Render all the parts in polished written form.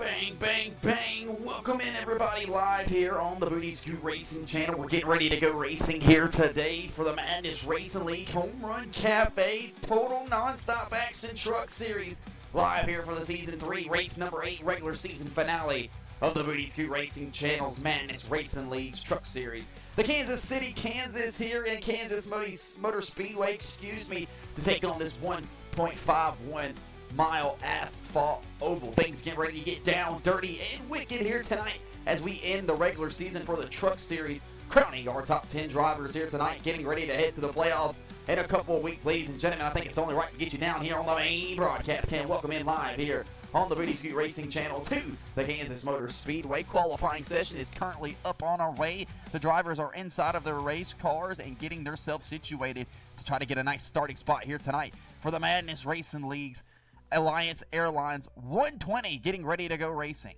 Bang, bang, bang. Welcome in, everybody, live here on the Booty Scoot Racing channel. We're getting ready to go racing here today for the Madness Racing League Homerun Cafe Total Nonstop Action Truck Series. Live here for the Season 3, race number 8, regular season finale of the Booty Scoot Racing channel's Madness Racing League's Truck Series. The Kansas City, Kansas here in Kansas Motor Speedway, to take on this 1.51 mile asphalt oval. Things getting ready to get down, dirty, and wicked here tonight as we end the regular season for the Truck Series, crowning our top 10 drivers here tonight, getting ready to head to the playoffs in a couple of weeks. Ladies and gentlemen, I think it's only right to get you down here on the main broadcast. Can welcome in live here on the Booty Scoot Racing channel to the Kansas Motor Speedway. Qualifying session is currently up on our way. The drivers are inside of their race cars and getting themselves situated to try to get a nice starting spot here tonight for the Madness Racing League's Alliance Airlines 120, getting ready to go racing.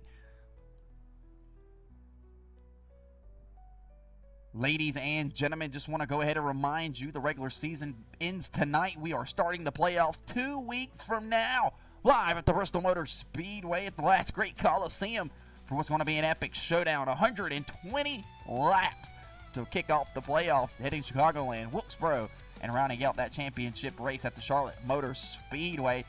Ladies and gentlemen, just want to go ahead and remind you the regular season ends tonight. We are starting the playoffs 2 weeks from now, live at the Bristol Motor Speedway at the Last Great Coliseum for what's going to be an epic showdown. 120 laps to kick off the playoffs, heading Chicagoland, Wilkesboro, and rounding out that championship race at the Charlotte Motor Speedway.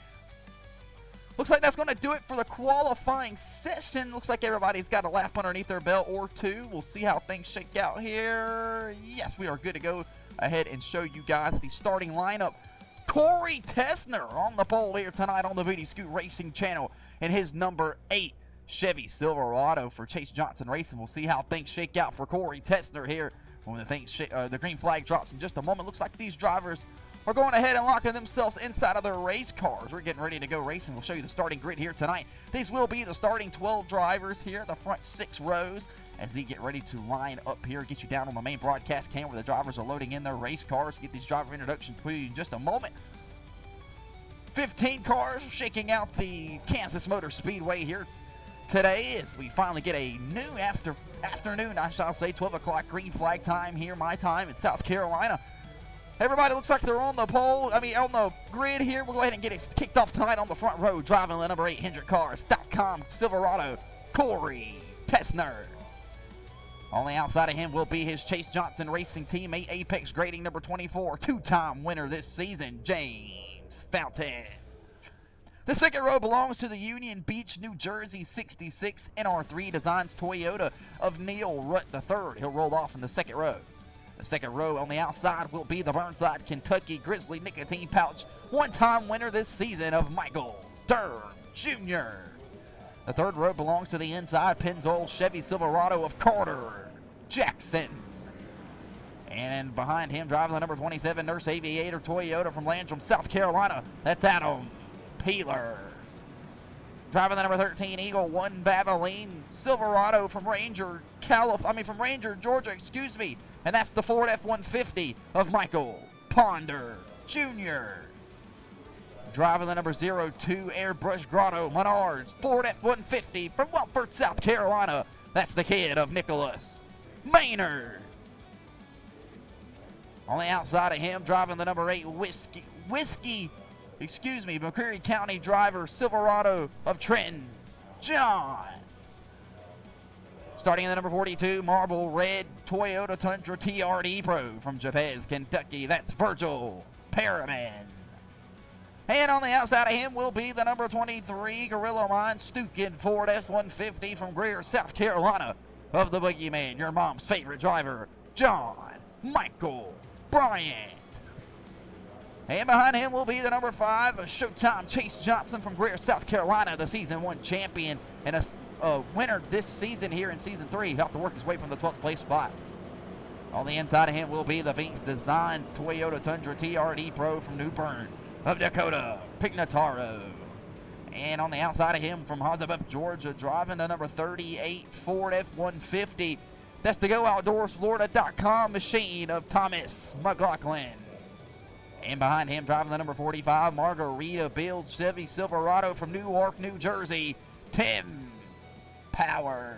Looks like that's going to do it for the qualifying session. Looks like everybody's got a lap underneath their belt or two. We'll see how things shake out here. Yes, we are good to go ahead and show you guys the starting lineup. Corey Tessner on the pole here tonight on the Booty Scoot Racing channel in his number 8 Chevy Silverado for Chase Johnson Racing. We'll see how things shake out for Corey Tessner here when the green flag drops in just a moment. Looks like these drivers are going ahead and locking themselves inside of their race cars. We're getting ready to go racing. We'll show you the starting grid here tonight. These will be the starting 12 drivers here, the front 6 rows, as they get ready to line up here, get you down on the main broadcast cam where the drivers are loading in their race cars. Get these driver introductions for you in just a moment. 15 cars shaking out the Kansas Motor Speedway here today as we finally get a noon afternoon, I shall say, 12 o'clock green flag time here, my time in South Carolina. Everybody looks like they're on the on the grid here. We'll go ahead and get it kicked off tonight on the front row, driving the number 8 HendrickCars.com Silverado, Corey Tessner. On the outside of him will be his Chase Johnson Racing teammate, Apex Grading number 24, two-time winner this season, James Fountain. The second row belongs to the Union Beach, New Jersey 66 NR3 Designs Toyota of Neil Rutt III. He'll roll off in the second row. The second row on the outside will be the Burnside, Kentucky Grizzly Nicotine Pouch, one-time winner this season of Michael Dern Jr. The third row belongs to the inside Pennzoil Chevy Silverado of Carter Jackson. And behind him, driving the number 27 Nurse Aviator Toyota from Landrum, South Carolina, that's Adam Peeler. Driving the number 13 Eagle 1 Valvoline Silverado from Ranger, Georgia, and that's the Ford F-150 of Michael Ponder Jr. Driving the number 02 Airbrush Grotto Menards Ford F-150 from Welford, South Carolina, that's the kid of Nicholas Maynard. On the outside of him, driving the number 8 McCreary County driver Silverado of Trenton Johns. Starting in the number 42, Marble Red Toyota Tundra TRD Pro from Jabez, Kentucky, that's Virgil Perriman. And on the outside of him will be the number 23 Gorilla Mine Stukin Ford F-150 from Greer, South Carolina, of the Boogeyman, your mom's favorite driver, John Michael Bryant. And behind him will be the number 5, Showtime Chase Johnson from Greer, South Carolina, the Season 1 champion and a winner this season here in Season 3. He'll have to work his way from the 12th place spot. On the inside of him will be the Binks Designs Toyota Tundra TRD Pro from New Bern of Dakota Pignataro. And on the outside of him from Hazabeth, Georgia, driving the number 38 Ford F-150, that's the GoOutdoorsFlorida.com machine of Thomas McLaughlin. And behind him, driving the number 45 Margarita Build Chevy Silverado from Newark, New Jersey, Tim Powers.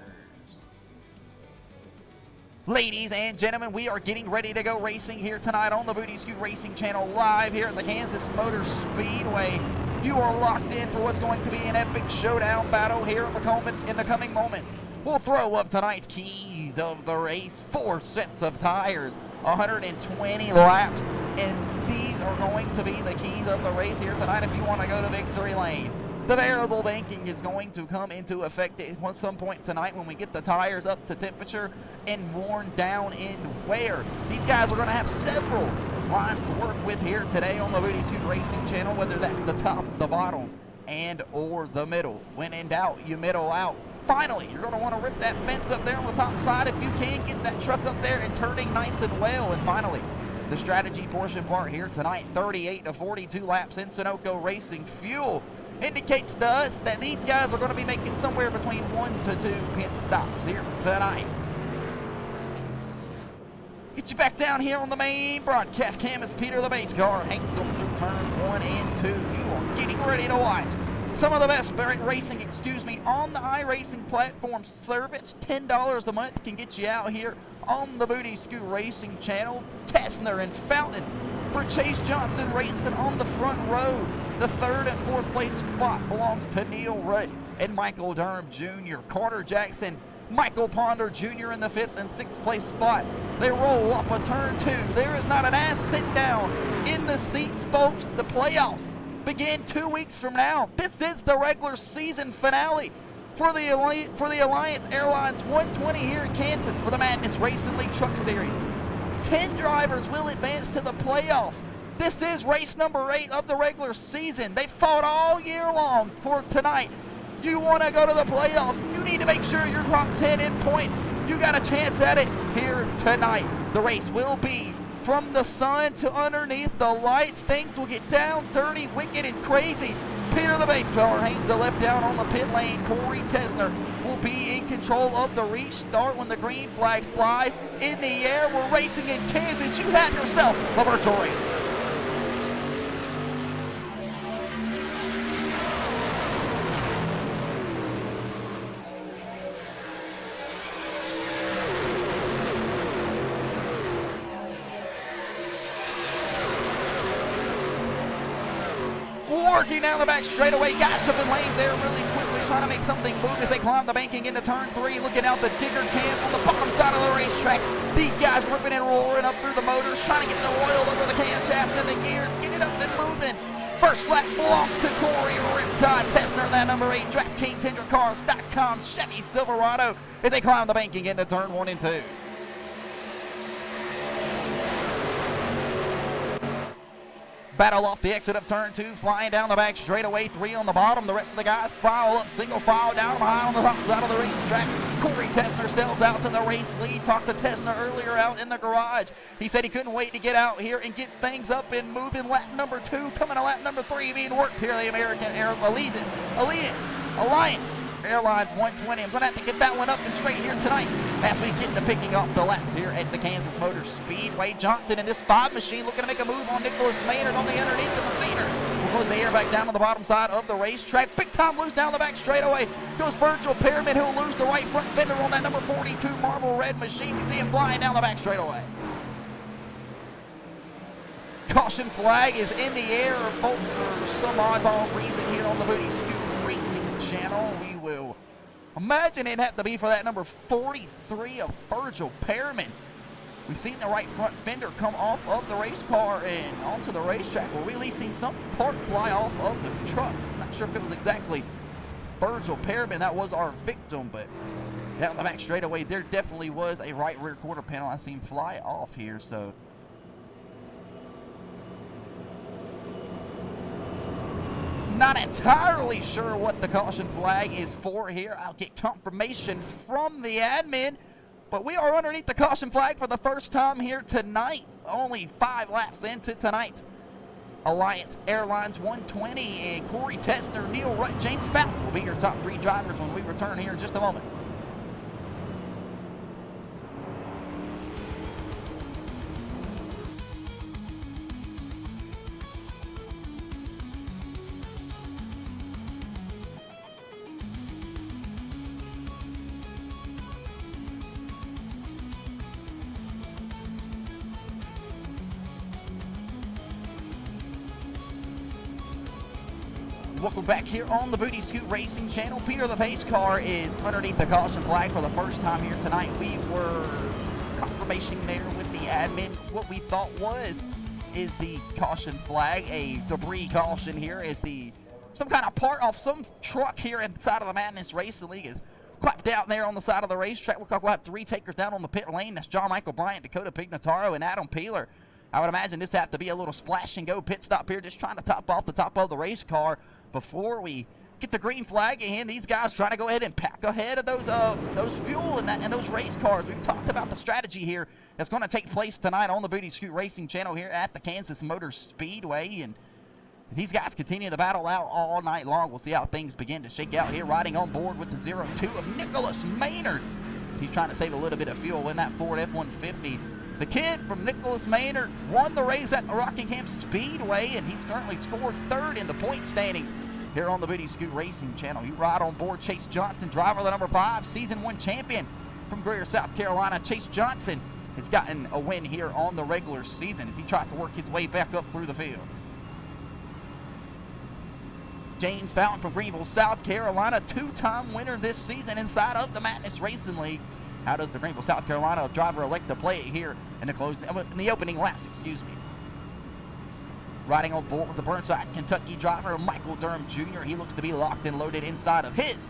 Ladies and gentlemen, we are getting ready to go racing here tonight on the Booty Scoot Racing channel, live here at the Kansas Motor Speedway. You are locked in for what's going to be an epic showdown battle here in the coming moments. We'll throw up tonight's keys of the race. 4 sets of tires, 120 laps, and these are going to be the keys of the race here tonight if you want to go to victory lane. The variable banking is going to come into effect at some point tonight when we get the tires up to temperature and worn down in wear. These guys are going to have several lines to work with here today on the Booty Suit Racing channel, whether that's the top, the bottom, and or the middle. When in doubt, you middle out. Finally, you're going to want to rip that fence up there on the top side if you can. Get that truck up there and turning nice and well. And finally, the strategy portion part here tonight, 38 to 42 laps in Sunoco Racing Fuel, indicates to us that these guys are going to be making somewhere between 1 to 2 pit stops here tonight. Get you back down here on the main broadcast cam as Peter the Base Car hangs on through turns 1 and 2. You are getting ready to watch some of the best racing, on the iRacing platform service. $10 a month can get you out here on the Booty Scoot Racing channel. Tessner and Fountain for Chase Johnson racing on the front row. The 3rd and 4th place spot belongs to Neil Rutt and Michael Durham Jr. Carter Jackson, Michael Ponder Jr. in the 5th and 6th place spot. They roll off of turn 2. There is not an ass sit down in the seats, folks. The playoffs begin 2 weeks from now. This is the regular season finale for the Alliance Airlines 120 here in Kansas for the Madness Racing League Truck Series. 10 drivers will advance to the playoffs. This is race number 8 of the regular season. They fought all year long for tonight. You want to go to the playoffs, you need to make sure you're top 10 in points. You got a chance at it here tonight. The race will be from the sun to underneath the lights. Things will get down, dirty, wicked, and crazy. Peter the Base Car hangs the left down on the pit lane. Corey Tessner will be in control of the restart when the green flag flies in the air. We're racing in Kansas. You have yourself a virtual race. Working down the back straightaway, guys jumping lanes there really quickly, trying to make something move as they climb the banking into turn 3, looking out the digger cam on the bottom side of the racetrack. These guys ripping and roaring up through the motors, trying to get the oil over the camshafts and the gears, get it up and moving. First lap belongs to Corey Riptide Tessner, that number 8 DraftKings10cars.com Chevy Silverado as they climb the banking into turn 1 and 2. Battle off the exit of turn 2, flying down the back straightaway, 3 on the bottom. The rest of the guys file up, single file down behind on the top side of the racetrack. Corey Tessner sails out to the race lead. Talked to Tessner earlier out in the garage. He said he couldn't wait to get out here and get things up and moving. Lap number 2, coming to lap number 3 being worked here. The American Alliance Airlines 120. I'm going to have to get that one up and straight here tonight as we get to picking off the laps here at the Kansas Motor Speedway. Johnson in this 5 machine looking to make a move on Nicholas Maynard on the underneath of the leader. We'll close the air back down on the bottom side of the racetrack. Big time loose down the back straightaway. Goes Virgil Pearman, who'll lose the right front fender on that number 42 Marble Red machine. We see him flying down the back straightaway. Caution flag is in the air, folks, for some oddball reason here on the Booty Scoot Racing channel. We will imagine it'd have to be for that number 43 of Virgil Pearman. We've seen the right front fender come off of the race car and onto the racetrack. We're really seeing some part fly off of the truck. I'm not sure if it was exactly Virgil Pearman that was our victim, but down the back straightaway, there definitely was a right rear quarter panel I seen fly off here, so not entirely sure what the caution flag is for here. I'll get confirmation from the admin, but we are underneath the caution flag for the first time here tonight. Only 5 laps into tonight's Alliance Airlines 120, and Corey Tessner, Neil Rutt, James Fountain will be your top 3 drivers when we return here in just a moment. Welcome back here on the Booty Scoot Racing channel. Peter the pace car is underneath the caution flag for the first time here tonight. We were confirmation there with the admin. What we thought is the caution flag, a debris caution here, is some kind of part off some truck here inside of the Madness Racing League is clapped out there on the side of the racetrack. Looks like we'll have three takers down on the pit lane. That's John Michael Bryant, Dakota Pignataro, and Adam Peeler. I would imagine this have to be a little splash and go pit stop here, just trying to top off the top of the race car before we get the green flag in. These guys trying to go ahead and pack ahead of those fuel and those race cars. We've talked about the strategy here that's going to take place tonight on the Booty Scoot Racing channel here at the Kansas Motor Speedway. And as these guys continue the battle out all night long, we'll see how things begin to shake out here. Riding on board with the 0-2 of Nicholas Maynard. He's trying to save a little bit of fuel in that Ford F-150. The kid from Nicholas Maynard won the race at the Rockingham Speedway, and he's currently scored third in the point standings here on the Booty Scoot Racing channel. You ride on board Chase Johnson, driver of the number 5, Season 1 champion from Greer, South Carolina. Chase Johnson has gotten a win here on the regular season as he tries to work his way back up through the field. James Fountain from Greenville, South Carolina, two-time winner this season inside of the Madness Racing League. How does the Greenville, South Carolina driver elect to play it here in the opening laps, excuse me. Riding on board with the Burnside, Kentucky driver Michael Durham Jr. He looks to be locked and loaded inside of his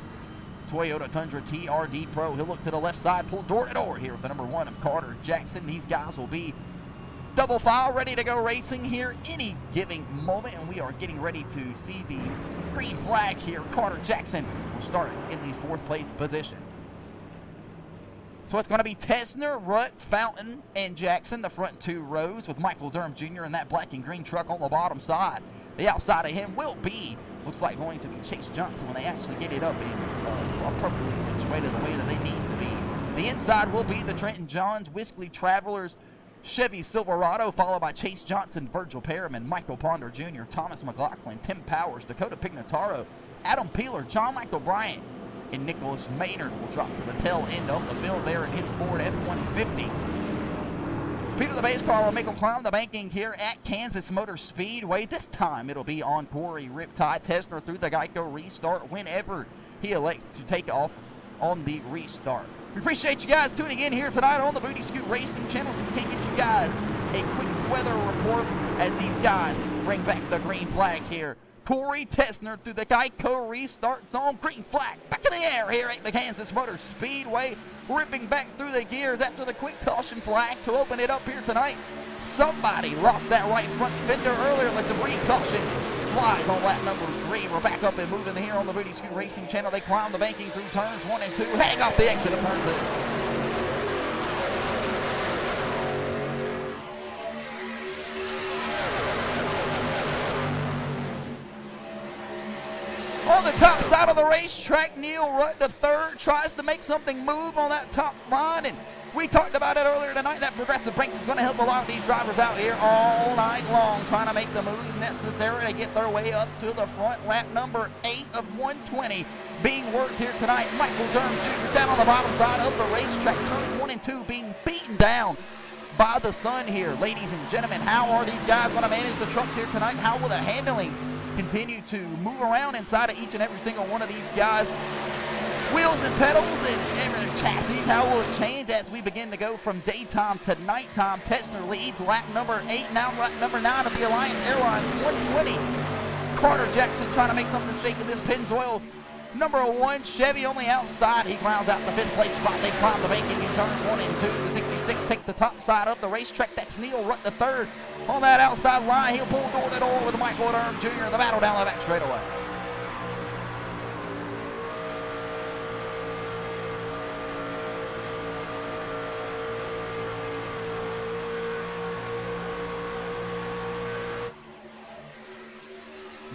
Toyota Tundra TRD Pro. He'll look to the left side, pull door to door here with the number 1 of Carter Jackson. These guys will be double file, ready to go racing here any given moment, and we are getting ready to see the green flag here. Carter Jackson will start in the 4th place position. So it's going to be Tesner, Rutt, Fountain, and Jackson, the front 2 rows, with Michael Durham Jr. in that black and green truck on the bottom side. The outside of him will be, looks like, going to be Chase Johnson when they actually get it up and appropriately situated the way that they need to be. The inside will be the Trenton Johns, Whiskey Travelers, Chevy Silverado, followed by Chase Johnson, Virgil Perriman, Michael Ponder Jr., Thomas McLaughlin, Tim Powers, Dakota Pignataro, Adam Peeler, John Michael Bryant, and Nicholas Maynard will drop to the tail end of the field there in his Ford F-150. Peter the base car will make him climb the banking here at Kansas Motor Speedway. This time it'll be on Corey Riptide Tesner through the Geico restart whenever he elects to take off on the restart. We appreciate you guys tuning in here tonight on the Booty Scoot Racing channel, so we can get you guys a quick weather report as these guys bring back the green flag here. Corey Tesner through the Geico restart zone. Green flag back in the air here at the Kansas Motor Speedway. Ripping back through the gears after the quick caution flag to open it up here tonight. Somebody lost that right front fender earlier. Like the debris caution flies on lap number 3. We're back up and moving here on the Booty Scoot Racing channel. They climb the banking through turns 1 and 2. Heading off the exit of turn 2. On the top side of the racetrack, Neil Rutt III tries to make something move on that top line, and we talked about it earlier tonight. That progressive braking is going to help a lot of these drivers out here all night long, trying to make the moves necessary to get their way up to the front. Lap number 8 of 120 being worked here tonight. Michael Durham Jr. down on the bottom side of the racetrack, turns 1 and 2 being beaten down by the sun here. Ladies and gentlemen, how are these guys going to manage the trucks here tonight? How will the handling continue to move around inside of each and every single one of these guys? Wheels and pedals and every chassis, how will it change as we begin to go from daytime to nighttime? Tesner leads lap number 8, now lap number 9 of the Alliance Airlines 120. Carter Jackson trying to make something shake in this Pennzoil number 1 Chevy on the outside. He grounds out the 5th place spot. They climb the banking in turns 1 and 2. The 66 takes the top side of the racetrack. That's Neil Rutt III on that outside line. He'll pull door to door with Michael Durham Jr. The battle down the back straightaway.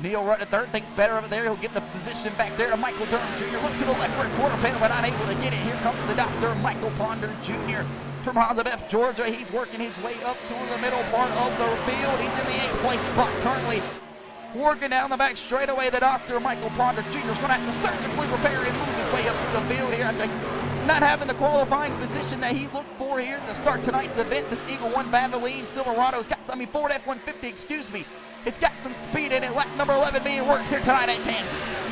Neil Rutt III thinks better over there. He'll give the position back there to Michael Durham Jr. Look to the left rear quarter panel, but not able to get it. Here comes the doctor, Michael Ponder Jr. from Hazabeth, Georgia. He's working his way up to the middle part of the field. He's in the 8th place spot currently. Working down the back straightaway, the doctor, Michael Ponder Jr. is going to have to surgically repair and move his way up to the field here at the not having the qualifying position that he looked for here to start tonight's event. This Eagle 1 Valvoline Silverado's got some, Ford F-150, excuse me. It's got some speed in it. Lap number 11 being worked here tonight at Kansas.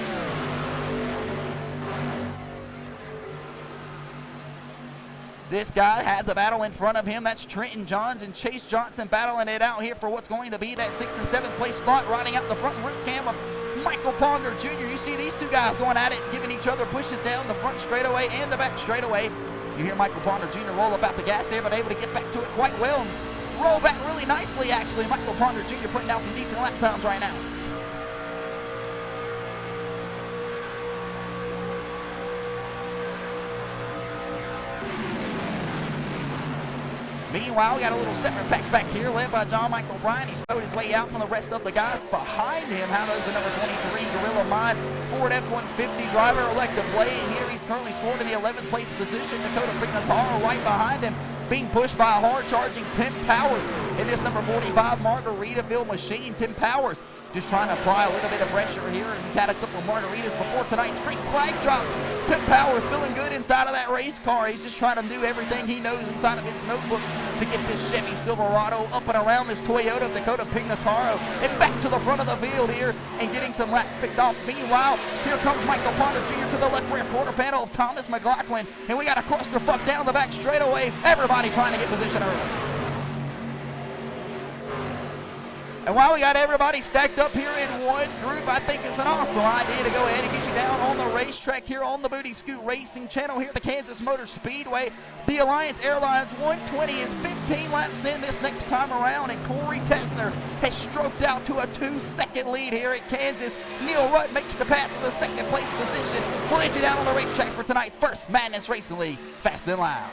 This guy had the battle in front of him. That's Trenton Johns and Chase Johnson battling it out here for what's going to be that 6th and 7th place spot, riding out the front roof cam of Michael Ponder Jr. You see these two guys going at it, giving each other pushes down the front straightaway and the back straightaway. You hear Michael Ponder Jr. roll up out the gas there, but able to get back to it quite well and roll back really nicely, actually. Michael Ponder Jr. putting down some decent lap times right now. Meanwhile, we got a little separate pack back here led by John Michael Bryan. He's stowed his way out from the rest of the guys behind him. How does the number 23 Gorilla Mind Ford F-150 driver elect to play here? He's currently scored in the 11th place position. Dakota Pignataro right behind him, being pushed by a hard-charging Tim Powers in this number 45 Margaritaville machine. Tim Powers just trying to apply a little bit of pressure here. He's had a couple of margaritas before tonight's green flag drop. Tim Powers feeling good inside of that race car. He's just trying to do everything he knows inside of his notebook to get this Chevy Silverado up and around this Toyota Dakota Pignataro and back to the front of the field here and getting some laps picked off. Meanwhile, here comes Michael Ponder Jr. to the left rear quarter panel of Thomas McLaughlin, and we got a clusterfuck down the back straightaway. Everybody trying to get position early. And while we got everybody stacked up here in one group, I think it's an awesome idea to go ahead and get you down on the racetrack here on the Booty Scoot Racing channel here at the Kansas Motor Speedway. The Alliance Airlines 120 is 15 laps in this next time around, and Corey Tesner has stroked out to a 2-second lead here at Kansas. Neil Rutt makes the pass for the second place position. We'll get you down on the racetrack for tonight's first Madness Racing League Fast and Loud.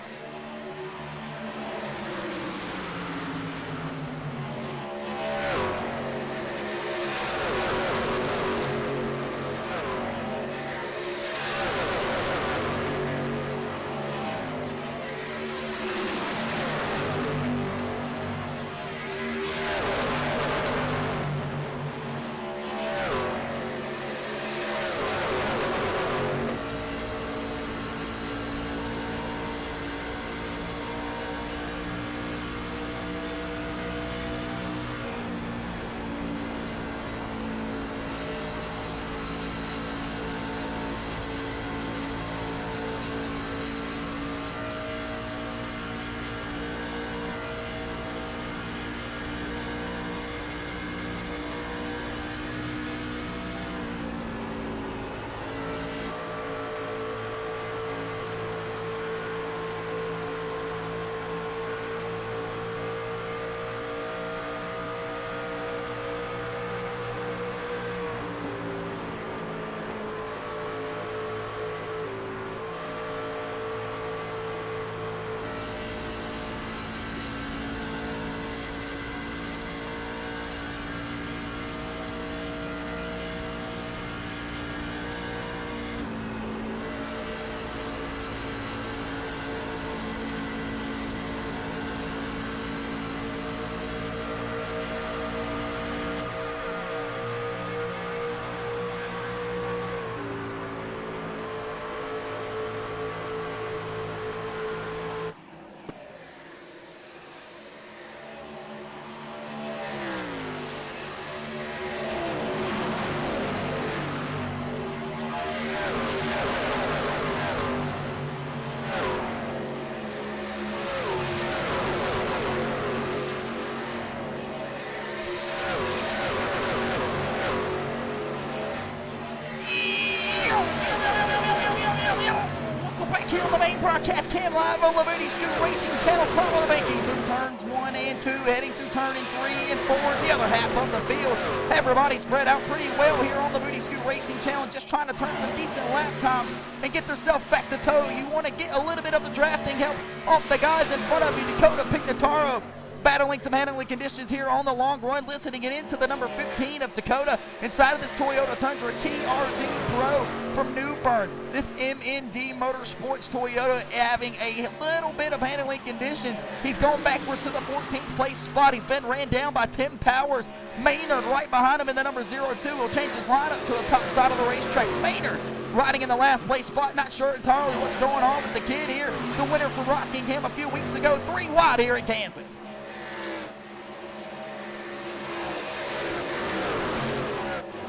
Broadcast cam live on the Booty Scoot Racing channel, Carlo banking through turns 1 and 2, heading through turning 3 and 4, the other half of the field. Everybody spread out pretty well here on the Booty Scoot Racing channel, just trying to turn some decent lap times and get themselves back to tow. You want to get a little bit of the drafting help off the guys in front of you. Dakota Pignataro battling some handling conditions here on the long run, listening it into the number 15 of Dakota inside of this Toyota Tundra TRD Pro from New Bern. This MND Motorsports Toyota having a little bit of handling conditions. He's going backwards to the 14th place spot. He's been ran down by Tim Powers. Maynard right behind him in the number 02 will change his lineup to the top side of the racetrack. Maynard riding in the last place spot. Not sure entirely what's going on with the kid here. The winner from Rockingham a few weeks ago, 3 wide here at Kansas.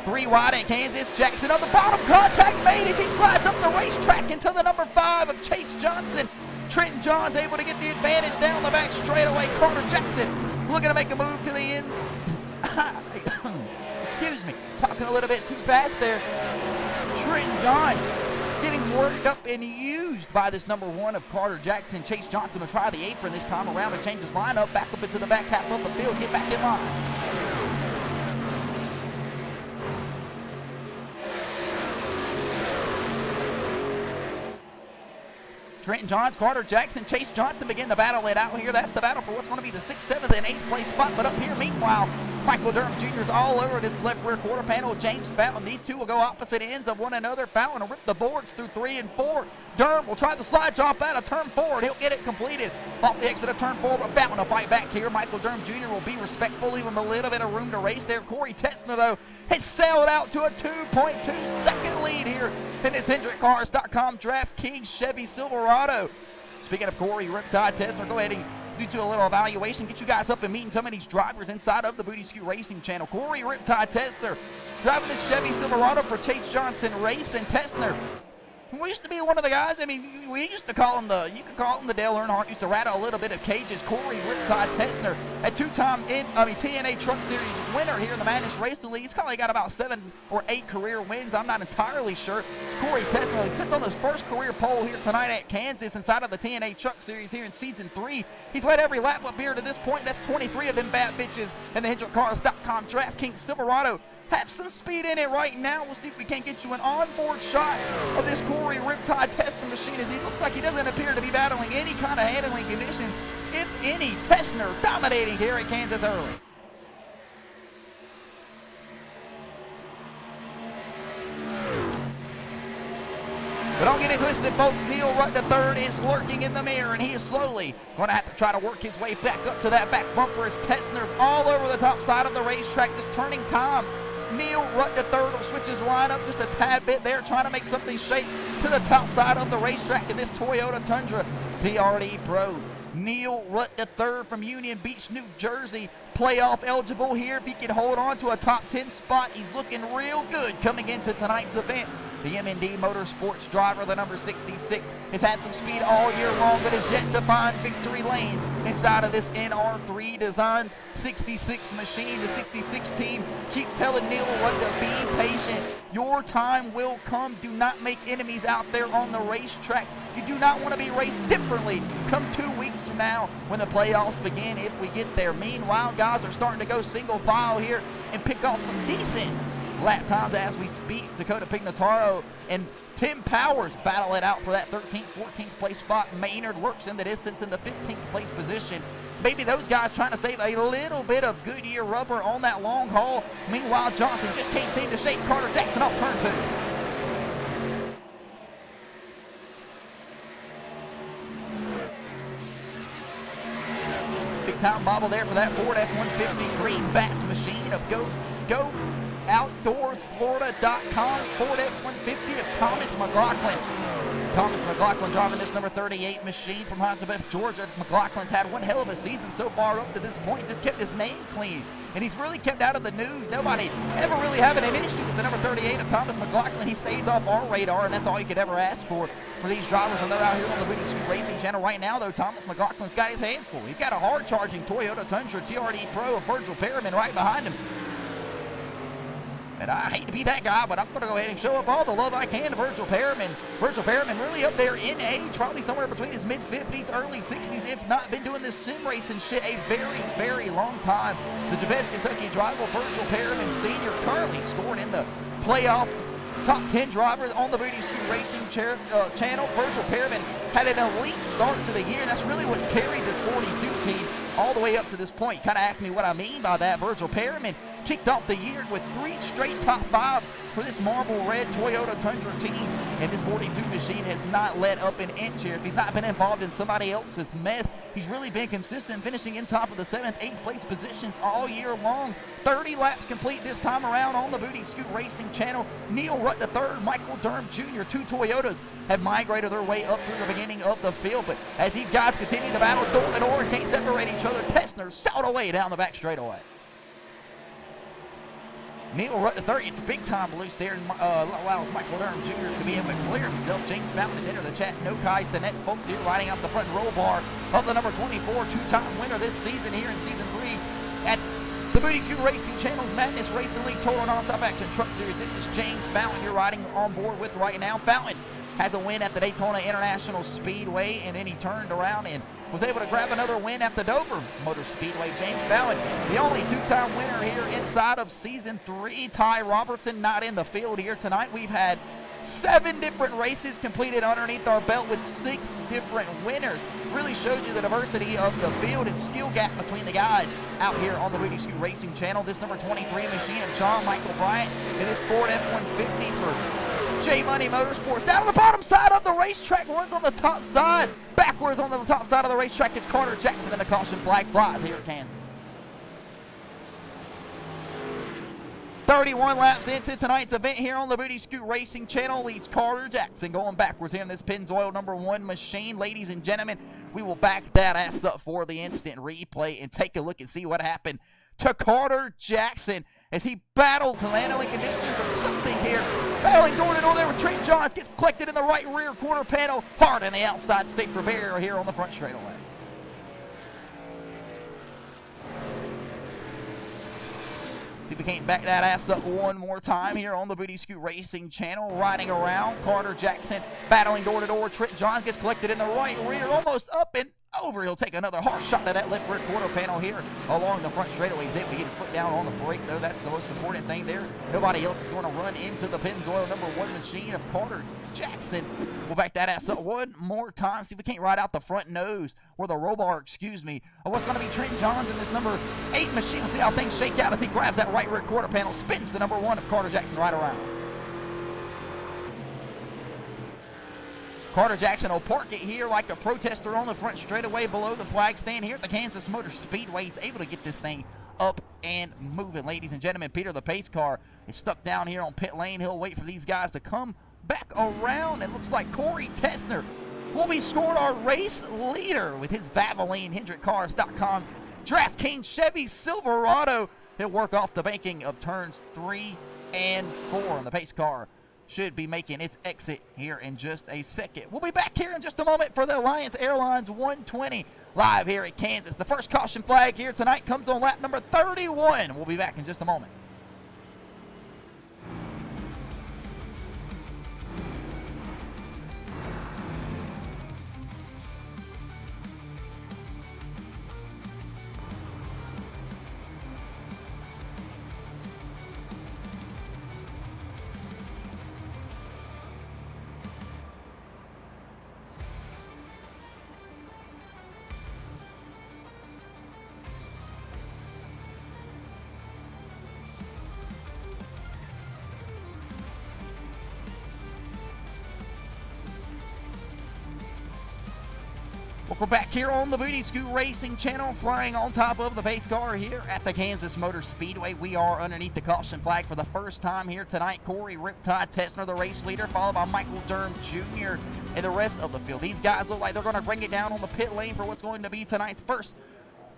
Three wide at Kansas. Jackson on the bottom. Contact made as he slides up the racetrack into the number 5 of Chase Johnson. Trenton John's able to get the advantage down the back straightaway. Carter Jackson looking to make a move to the end. Excuse me. Talking a little bit too fast there. Trenton John's getting worked up and used by this number 1 of Carter Jackson. Chase Johnson will try the apron this time around and change his lineup back up into the back half of the field. Get back in line. Trenton Johns, Carter Jackson, Chase Johnson begin to battle it out here. That's the battle for what's going to be the 6th, 7th, and 8th place spot. But up here, meanwhile, Michael Durham Jr. is all over this left rear quarter panel. James Fountain. These two will go opposite ends of one another. Fountain will rip the boards through 3 and 4. Durham will try the slide jump out of turn 4, and he'll get it completed off the exit of turn 4. But Fountain will fight back here. Michael Durham Jr. will be respectful, leave him a little bit of room to race there. Corey Tessner, though, has sailed out to a 2.2 second lead here in this HendrickCars.com DraftKings Chevy Silverado. Speaking of Corey Riptide Tessner, go ahead and do a little evaluation, get you guys up and meeting some of these drivers inside of the Booty Scoot Racing channel. Corey Riptide Tessner driving the Chevy Silverado for Chase Johnson Racing. Tessner, we used to be one of the guys, I mean, we used to call him you could call him the Dale Earnhardt, used to rattle a little bit of cages. Corey Riptide Tessner, a 2-time TNA Truck Series winner here in the Madness Racing League. He's probably got about 7 or 8 career wins. I'm not entirely sure. Corey Tessner, he sits on his first career pole here tonight at Kansas inside of the TNA Truck Series here in Season 3. He's led every lap up here to this point. That's 23 of them bad bitches in the HendrickCars.com DraftKings Silverado. Have some speed in it right now. We'll see if we can't get you an onboard shot of this Corey Riptide Tessner machine, as he looks like he doesn't appear to be battling any kind of handling conditions, if any. Tessner dominating here at Kansas early. But don't get it twisted, folks. Neil Rutt III is lurking in the mirror, and he is slowly going to have to try to work his way back up to that back bumper as Tessner's all over the top side of the racetrack, just turning time. Neil Rutt III will switch his lineup just a tad bit there, trying to make something shake to the top side of the racetrack in this Toyota Tundra TRD Pro. Neil Rutt III from Union Beach, New Jersey, playoff eligible here. If he can hold on to a top 10 spot, he's looking real good coming into tonight's event. The M&D Motorsports driver, the number 66, has had some speed all year long, but has yet to find victory lane inside of this NR3 Designs 66 machine. The 66 team keeps telling Neil Rutt to be patient. Your time will come. Do not make enemies out there on the racetrack. You do not want to be raced differently come 2 weeks from now when the playoffs begin, if we get there. Meanwhile, guys are starting to go single file here and pick off some decent lap times as we speak. Dakota Pignataro and Tim Powers battle it out for that 13th, 14th place spot. Maynard works in the distance in the 15th place position. Maybe those guys trying to save a little bit of Goodyear rubber on that long haul. Meanwhile, Johnson just can't seem to shake Carter Jackson off turn 2. Big time bobble there for that Ford F-150 green bass machine of Go OutdoorsFlorida.com. Ford F-150 of Thomas McLaughlin. Thomas McLaughlin driving this number 38 machine from Huntsville, Georgia. McLaughlin's had one hell of a season so far up to this point. Just kept his name clean, and he's really kept out of the news. Nobody ever really having an issue with the number 38 of Thomas McLaughlin. He stays off our radar, and that's all you could ever ask for these drivers when they're out here on the Booty Scoot Racing channel. Right now, though, Thomas McLaughlin's got his hands full. He's got a hard-charging Toyota Tundra TRD Pro of Virgil Perriman right behind him. And I hate to be that guy, but I'm going to go ahead and show up all the love I can to Virgil Perriman. Virgil Perriman really up there in age, probably somewhere between his mid-50s, early 60s, if not. Been doing this sim racing shit a very, very long time. The Jabez, Kentucky driver, Virgil Perriman Sr., currently scored in the playoff top 10 drivers on the Booty Scoot Racing channel. Virgil Perriman had an elite start to the year, and that's really what's carried this 42 team all the way up to this point. Kind of asked me what I mean by that. Virgil Perriman kicked off the year with 3 straight top 5s for this marble red Toyota Tundra team. And this 42 machine has not let up an inch here. If he's not been involved in somebody else's mess, he's really been consistent, finishing in top of the 7th, 8th place positions all year long. 30 laps complete this time around on the Booty Scoot Racing channel. Neil Rutt III, Michael Durham Jr., two Toyotas have migrated their way up through the beginning of the field. But as these guys continue to battle door to door and can't separate each other, Tessner sailed away down the back straightaway. Neil Rutt III, it's big time loose there, and allows Michael Durham Jr. to be able to clear himself. James Fountain has entered the chat. No Kai Sinet, folks, here riding out the front roll bar of the number 24, two-time winner this season here in Season 3 at the Booty Scoot Racing Channel's Madness Racing League Total Nonstop Action Truck Series. This is James Fountain you're riding on board with right now. Fountain has a win at the Daytona International Speedway, and then he turned around and was able to grab another win at the Dover Motor Speedway. James Fountain, the only two-time winner here inside of Season 3. Ty Robertson not in the field here tonight. We've had 7 different races completed underneath our belt with 6 different winners. Really shows you the diversity of the field and skill gap between the guys out here on the Booty Scoot Racing channel. This number 23 machine of John Michael Bryant and his Ford F-150 for J Money Motorsports. Down on the bottom side of the racetrack, runs on the top side. Backwards on the top side of the racetrack is Carter Jackson, and the caution flag flies here at Kansas. 31 laps into tonight's event here on the Booty Scoot Racing channel leads Carter Jackson going backwards here in this Pennzoil number 1 machine. Ladies and gentlemen, we will back that ass up for the instant replay and take a look and see what happened to Carter Jackson as he battles handling conditions or something here. Battling door to door there with Trent Johns, gets collected in the right rear quarter panel, hard on the outside, safer barrier here on the front straightaway. See if we can't back that ass up one more time here on the Booty Scoot Racing channel. Riding around, Carter Jackson battling door to door. Trent Johns gets collected in the right rear, almost up and over. He'll take another hard shot to that left rear quarter panel here along the front straightaway. He's able to get his foot down on the brake, though. That's the most important thing there. Nobody else is going to run into the Pennzoil number 1 machine of Carter Jackson. We'll back that ass up one more time. See if we can't ride out the front nose or the roll bar, excuse me, of what's going to be Trent Johns in this number 8 machine. We'll see how things shake out as he grabs that right rear quarter panel, spins the number 1 of Carter Jackson right around. Carter Jackson will park it here like a protester on the front straightaway below the flag stand here at the Kansas Motor Speedway. He's able to get this thing up and moving. Ladies and gentlemen, Peter the pace car is stuck down here on pit lane. He'll wait for these guys to come back around. It looks like Corey Tessner will be scored our race leader with his Valvoline, HendrickCars.com DraftKings Chevy Silverado. He'll work off the banking of turns 3 and 4, and the pace car should be making its exit here in just a second. We'll be back here in just a moment for the Alliance Airlines 120 live here at Kansas. The first caution flag here tonight comes on lap number 31. We'll be back in just a moment. We're back here on the Booty Scoot Racing channel, flying on top of the pace car here at the Kansas Motor Speedway. We are underneath the caution flag for the first time here tonight. Corey Riptide Tessner, the race leader, followed by Michael Durham Jr. and the rest of the field. These guys look like they're going to bring it down on the pit lane for what's going to be tonight's first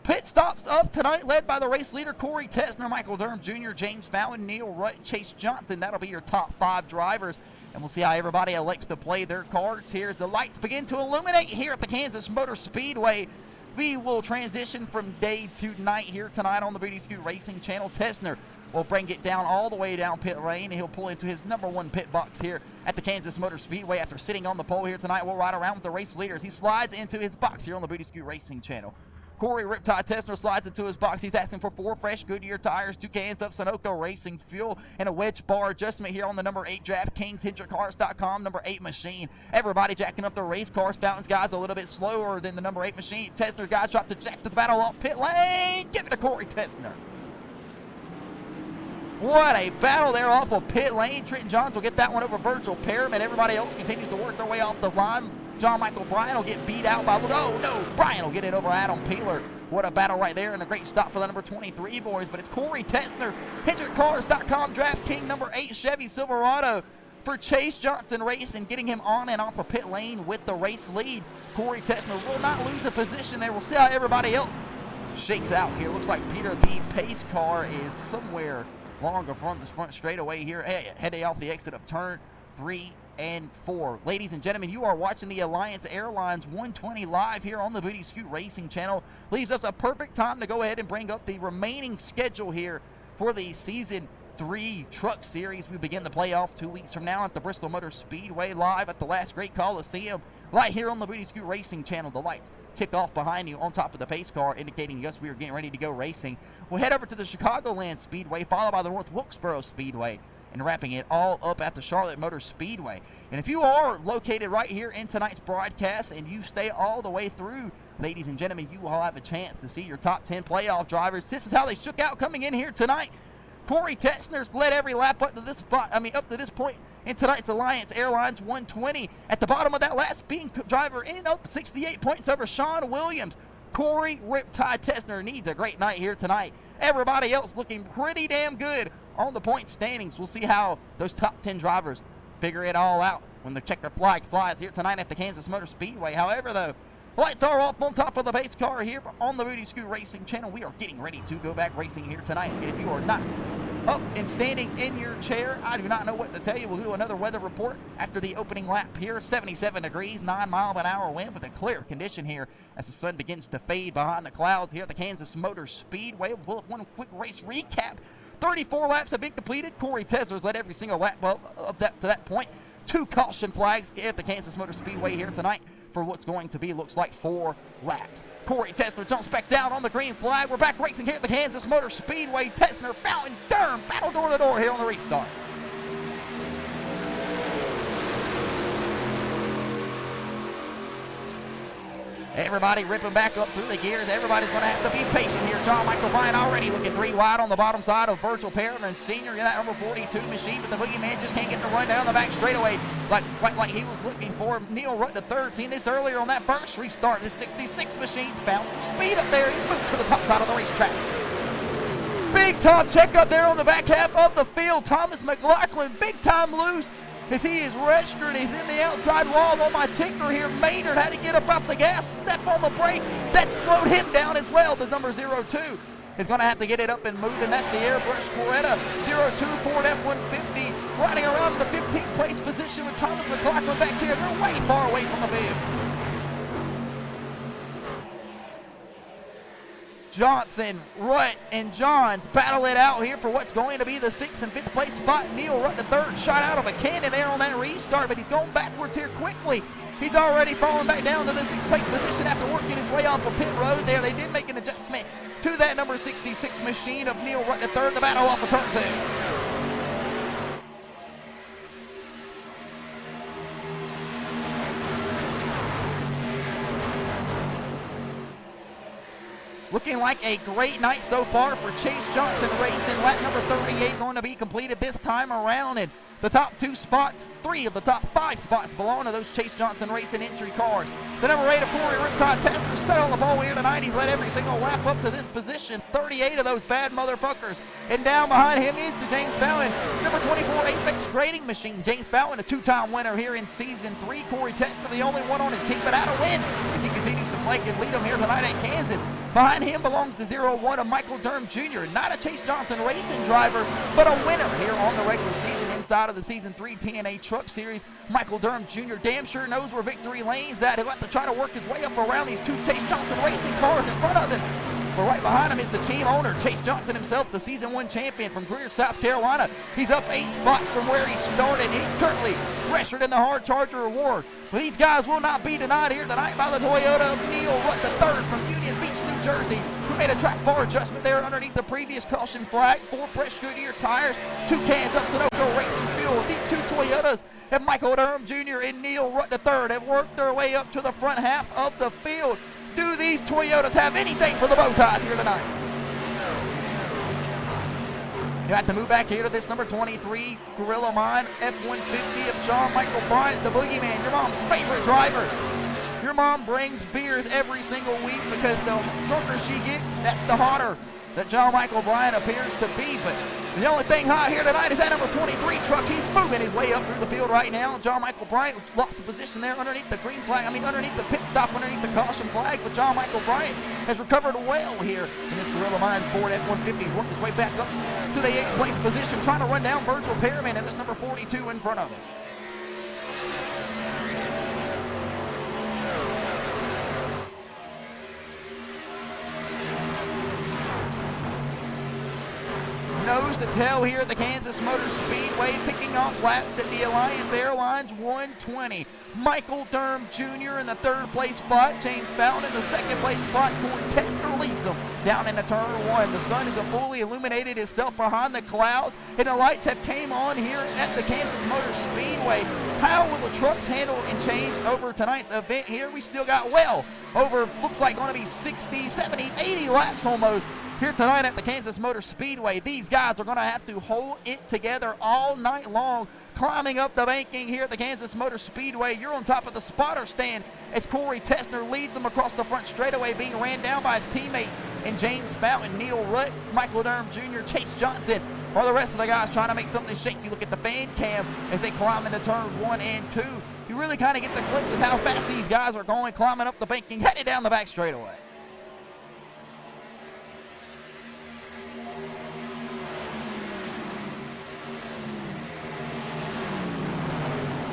pit stops of tonight, led by the race leader, Corey Tessner, Michael Durham Jr., James Fountain, Neil Rutt, Chase Johnson. That'll be your top 5 drivers. And we'll see how everybody elects to play their cards here as the lights begin to illuminate here at the Kansas Motor Speedway. We will transition from day to night here tonight on the Booty Scoot Racing channel. Tessner will bring it down all the way down pit lane, and he'll pull into his number 1 pit box here at the Kansas Motor Speedway after sitting on the pole here tonight. We'll ride around with the race leaders. He slides into his box here on the Booty Scoot Racing channel. Corey Riptide Tessner slides into his box. He's asking for 4 fresh Goodyear tires, 2 cans of Sunoco Racing fuel, and a wedge bar adjustment here on the number 8 DraftKings, HendrickCars.com, number 8 machine. Everybody jacking up their race cars. Fountain's guys a little bit slower than the number 8 machine. Tessner guys drop to jack to the battle off pit lane. Give it to Corey Tessner. What a battle there off of pit lane. Trenton Johns will get that one over Virgil Perriman. Everybody else continues to work their way off the line. John Michael Bryan will get beat out by, oh no, Bryan will get it over Adam Peeler. What a battle right there, and a great stop for the number 23 boys. But it's Corey Tessner, HendrickCars.com, DraftKings number 8 Chevy Silverado for Chase Johnson Racing, getting him on and off of pit lane with the race lead. Corey Tessner will not lose a position there. We'll see how everybody else shakes out here. Looks like Peter, the pace car, is somewhere longer front this front straightaway here. Hey, heading off the exit of turn 3 and 4. Ladies and gentlemen, you are watching the Alliance Airlines 120 live here on the Booty Scoot Racing channel. Leaves us a perfect time to go ahead and bring up the remaining schedule here for the Season 3 Truck Series. We begin the playoff 2 weeks from now at the Bristol Motor Speedway, live at the Last Great Coliseum, right here on the Booty Scoot Racing channel. The lights tick off behind you on top of the pace car, indicating yes, we are getting ready to go racing. We'll head over to the Chicagoland Speedway, followed by the North Wilkesboro Speedway, and wrapping it all up at the Charlotte Motor Speedway. And if you are located right here in tonight's broadcast and you stay all the way through, ladies and gentlemen, you will have a chance to see your top 10 playoff drivers. This is how they shook out coming in here tonight. Corey Tessner's led every lap up to this spot. Up to this point in tonight's Alliance Airlines 120. At the bottom of that last being driver in up 68 points over Sean Williams. Corey Riptide Tessner needs a great night here tonight. Everybody else looking pretty damn good on the point standings. We'll see how those top 10 drivers figure it all out when the checker flag flies here tonight at the Kansas Motor Speedway. However, though, lights are off on top of the base car here on the Booty Scoot Racing channel. We are getting ready to go back racing here tonight. And if you are not up and standing in your chair, I do not know what to tell you. We'll do another weather report after the opening lap here. 77 degrees, 9-mile-an-hour wind with a clear condition here as the sun begins to fade behind the clouds here at the Kansas Motor Speedway. We'll pull up one quick race recap. 34 laps have been completed. Corey Tessner's led every single lap up to that point. 2 caution flags at the Kansas Motor Speedway here tonight for what's going to be, looks like, 4 laps. Corey Tessner jumps back down on the green flag. We're back racing here at the Kansas Motor Speedway. Tessner, Fountain, Durham, battle door to door here on the restart. Everybody ripping back up through the gears. Everybody's going to have to be patient here. John Michael Bryan already looking 3 wide on the bottom side of Virgil Perriman Sr. in that number 42 machine, but the boogeyman just can't get the run down the back straightaway like he was looking for. Neil Rutt III, seen this earlier on that first restart. This 66 machine found some speed up there. He moved to the top side of the racetrack. Big time check up there on the back half of the field. Thomas McLaughlin, big time loose as he is registered. He's in the outside wall on my ticker here. Maynard had to get up off the gas, step on the brake. That slowed him down as well. The number 02 is going to have to get it up and moving. That's the Airbrush Coretta 02 Ford F-150 riding around in the 15th place position with Thomas McLaughlin back here. They're way far away from the field. Johnson, Rutt, and Johns battle it out here for what's going to be the 6th and 5th place spot. Neil Rutt III shot out of a cannon there on that restart, but he's going backwards here quickly. He's already fallen back down to the 6th place position after working his way off of pit road there. They did make an adjustment to that number 66 machine of Neil Rutt III. The battle off of turn 2. Looking like a great night so far for Chase Johnson Racing. Lap number 38 going to be completed this time around. And the top 2 spots, 3 of the top 5 spots belong to those Chase Johnson Racing entry cars. The number 8 of Corey Riptide Tessner set on the ball here tonight. He's led every single lap up to this position. 38 of those bad motherfuckers. And down behind him is the James Fallon, number 24 Apex Grading Machine. James Fallon, a 2-time winner here in Season 3. Corey Tessner, the only one on his team, but out of win as he continues to flake and lead them here tonight at Kansas. Behind him belongs the 01 of Michael Durham Jr., not a Chase Johnson Racing driver, but a winner here on the regular season inside of the Season 3 TNA Truck Series. Michael Durham Jr. damn sure knows where victory lane's at. He'll have to try to work his way up around these 2 Chase Johnson Racing cars in front of him. But right behind him is the team owner, Chase Johnson himself, the Season 1 champion from Greer, South Carolina. He's up 8 spots from where he started. He's currently registered in the Hard Charger Award. But these guys will not be denied here tonight by the Toyota of Neil Rutt III from Union Beach, New Jersey, who made a track bar adjustment there underneath the previous caution flag. 4 fresh Goodyear tires, 2 cans of Sunoco Racing fuel. These 2 Toyotas and Michael Durham Jr. and Neil Rutt III have worked their way up to the front half of the field. Do these Toyotas have anything for the bow ties here tonight? You have to move back here to this number 23 Gorilla Mine F-150 of John Michael Bryant, the boogeyman, your mom's favorite driver. Your mom brings beers every single week because the drunker she gets, that's the hotter that John Michael Bryant appears to be. But the only thing hot here tonight is that number 23 truck. He's moving his way up through the field right now. John Michael Bryant lost the position there underneath the green flag. Underneath the pit stop, underneath the caution flag. But John Michael Bryant has recovered well here in this Gorilla Mine Ford F-150. He's worked his way back up to the 8th place position, trying to run down Virgil Perriman, and there's number 42 in front of him. Nose to tail here at the Kansas Motor Speedway, picking off laps at the Alliance Airlines 120. Michael Durham Jr. in the 3rd place spot. James Fountain in the 2nd place spot. Corey Tester leads them down into turn 1. The sun has fully illuminated itself behind the clouds, and the lights have came on here at the Kansas Motor Speedway. How will the trucks handle and change over tonight's event here? We still got well over, looks like going to be 60, 70, 80 laps almost here tonight at the Kansas Motor Speedway. These guys are going to have to hold it together all night long, climbing up the banking here at the Kansas Motor Speedway. You're on top of the spotter stand as Corey Tessner leads them across the front straightaway, being ran down by his teammate in James Fountain, Neil Rutt, Michael Durham Jr., Chase Johnson, or the rest of the guys trying to make something shake. You look at the fan cam as they climb into turns 1 and 2. You really kind of get the glimpse of how fast these guys are going, climbing up the banking, headed down the back straightaway.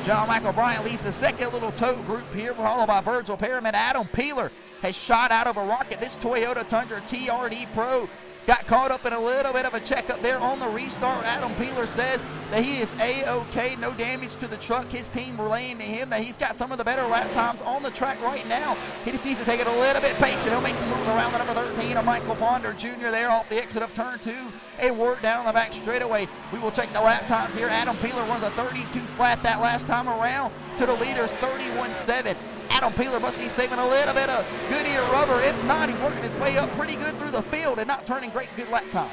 John Michael Bryant leads the second little tow group here, followed by Virgil Perriman. Adam Peeler has shot out of a rocket. This Toyota Tundra TRD Pro got caught up in a little bit of a checkup there on the restart. Adam Peeler says that he is A-OK, no damage to the truck. His team relaying to him that he's got some of the better lap times on the track right now. He just needs to take it a little bit patient. He'll make the move around the number 13 of Michael Ponder Jr. there off the exit of turn 2 and work down the back straightaway. We will check the lap times here. Adam Peeler runs a 32 flat that last time around to the leaders 31.7. Adam Peeler must be saving a little bit of Goodyear rubber. If not, he's working his way up pretty good through the field and not turning good lap time.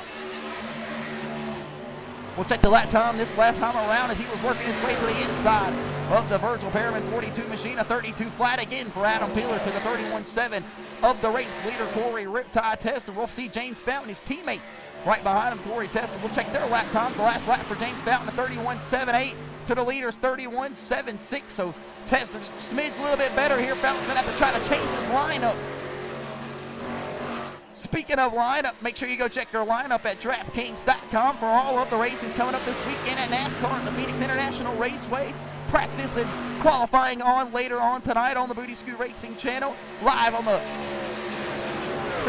We'll check the lap time this last time around as he was working his way to the inside of the Virgil Perriman 42 machine. A 32 flat again for Adam Peeler to the 31.7 of the race leader, Corey Riptide Tester. We'll see James Fountain, his teammate, right behind him, Corey Tester. We'll check their lap time. The last lap for James Fountain, a 31.78 to the leaders, 31.76. So Tester just a smidge a little bit better here. Fountain's going to have to try to change his lineup. Speaking of lineup, make sure you go check your lineup at DraftKings.com for all of the races coming up this weekend at NASCAR at the Phoenix International Raceway. Practice and qualifying on later on tonight on the Booty Scoot Racing channel, live on the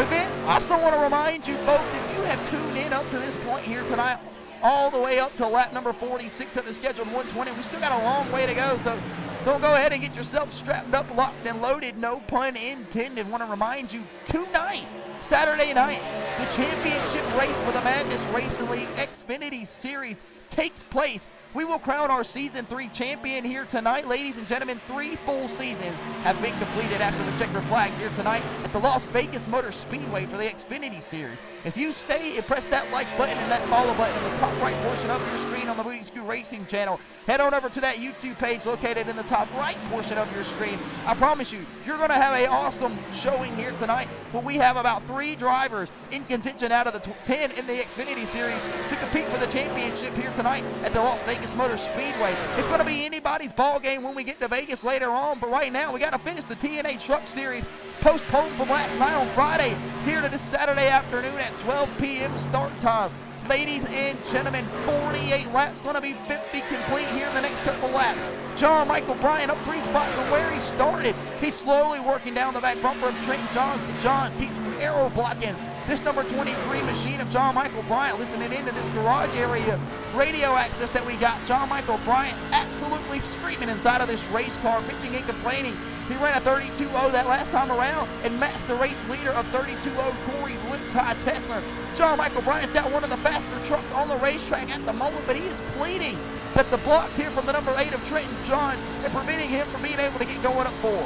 event. I also want to remind you folks, if you have tuned in up to this point here tonight, all the way up to lap number 46 of the scheduled 120, we still got a long way to go, so don't go ahead and get yourself strapped up, locked, and loaded, no pun intended. Want to remind you, tonight, Saturday night, the championship race for the Madness Racing League Xfinity Series takes place. We will crown our Season 3 champion here tonight. Ladies and gentlemen, 3 full seasons have been completed after the checkered flag here tonight at the Las Vegas Motor Speedway for the Xfinity Series. If you stay and press that like button and that follow button in the top right portion of your screen on the Booty Scoot Racing channel, head on over to that YouTube page located in the top right portion of your screen. I promise you, you're going to have an awesome showing here tonight, where we have about 3 drivers in contention out of the 10 in the Xfinity Series to compete for the championship here tonight at the Las Vegas Motor Speedway. It's going to be anybody's ball game when we get to Vegas later on, but right now we got to finish the TNA Truck Series, postponed from last night on Friday here to this Saturday afternoon at 12 p.m. start time. Ladies and gentlemen, 48 laps, going to be 50 complete here in the next couple laps. John Michael Bryant up 3 spots from where he started. He's slowly working down the back bumper of Trent Johns. Johns keeps arrow blocking this number 23 machine of John Michael Bryant. Listening into this garage area radio access that we got, John Michael Bryant absolutely screaming inside of this race car, bitching and complaining. He ran a 32.0 that last time around and matched the race leader of 32.0, Corey Riptide Tessner. John Michael Bryant's got one of the faster trucks on the racetrack at the moment, but he is pleading that the blocks here from the number 8 of Trenton John are preventing him from being able to get going up forward.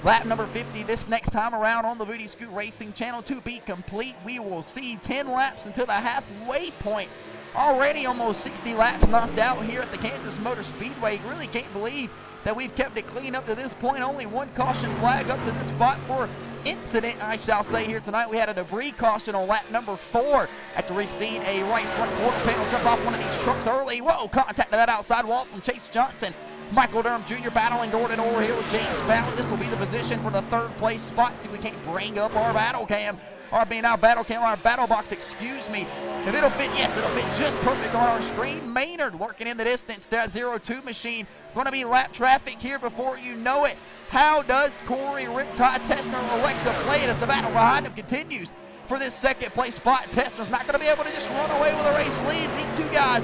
Lap number 50 this next time around on the Booty Scoot Racing channel to be complete. We will see 10 laps until the halfway point. Already almost 60 laps knocked out here at the Kansas Motor Speedway. Really can't believe that we've kept it clean up to this point. Only one caution flag up to this spot for incident, I shall say, here tonight. We had a debris caution on lap number 4 after we seen a right front quarter panel jump off one of these trucks early. Whoa, contact to that outside wall from Chase Johnson. Michael Durham Jr. battling door to door here with James Fallon. This will be the position for the third place spot. See if we can't bring up our battle cam. Our battle box, excuse me. If it'll fit, yes, it'll fit just perfect on our screen. Maynard working in the distance. That 02 machine. Going to be lap traffic here before you know it. How does Corey Riptide Tessner elect to play it as the battle behind him continues for this second place spot? Tessner's not going to be able to just run away with a race lead. These two guys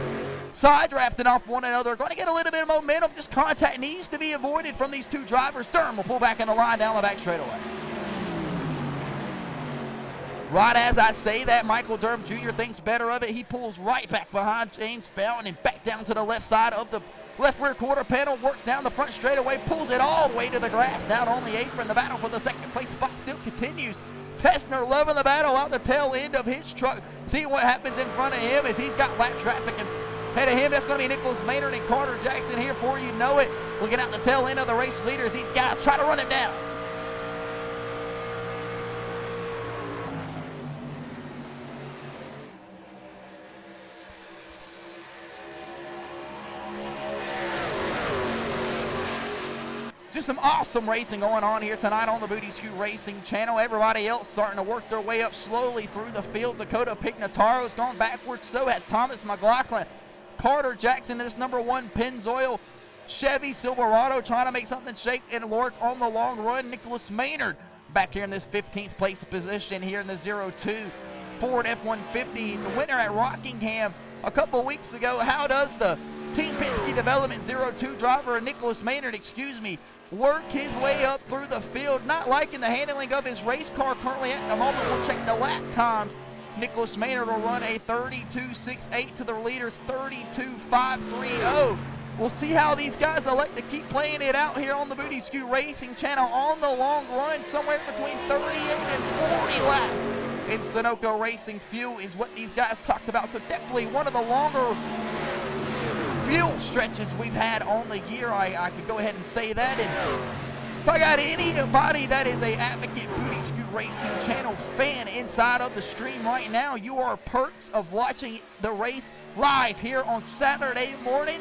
side drafting off one another. Going to get a little bit of momentum. Just contact needs to be avoided from these two drivers. Durham will pull back in the line down the back straightaway. Right as I say that, Michael Durham Jr. thinks better of it. He pulls right back behind James Fallon and back down to the left side of the left rear quarter panel, works down the front straightaway, pulls it all the way to the grass, down on the apron. The battle for the second place spot still continues. Tessner loving the battle out the tail end of his truck. See what happens in front of him as he's got lap traffic and ahead of him. That's going to be Nicholas Maynard and Carter Jackson here for you know it. Looking out the tail end of the race leaders. These guys try to run it down. Just some awesome racing going on here tonight on the Booty Scoot Racing channel. Everybody else starting to work their way up slowly through the field. Dakota Pignataro's gone backwards. So has Thomas McLaughlin. Carter Jackson in this number 1 Pennzoil Chevy Silverado trying to make something shake and work on the long run. Nicholas Maynard back here in this 15th place position here in the 02 Ford F-150. The winner at Rockingham a couple weeks ago. How does the Team Penske Development 02 driver, Nicholas Maynard, work his way up through the field? Not liking the handling of his race car currently at the moment. We'll check the lap times. Nicholas Maynard will run a 32.68 to the leaders 32.530. We'll see how these guys elect to keep playing it out here on the Booty Scoot Racing channel on the long run, somewhere between 38 and 40 laps. In Sunoco Racing Fuel is what these guys talked about. So definitely one of the longer fuel stretches we've had on the year. I could go ahead and say that. And if I got anybody that is a advocate Booty Scoot Racing channel fan inside of the stream right now, you are perks of watching the race live here on Saturday morning.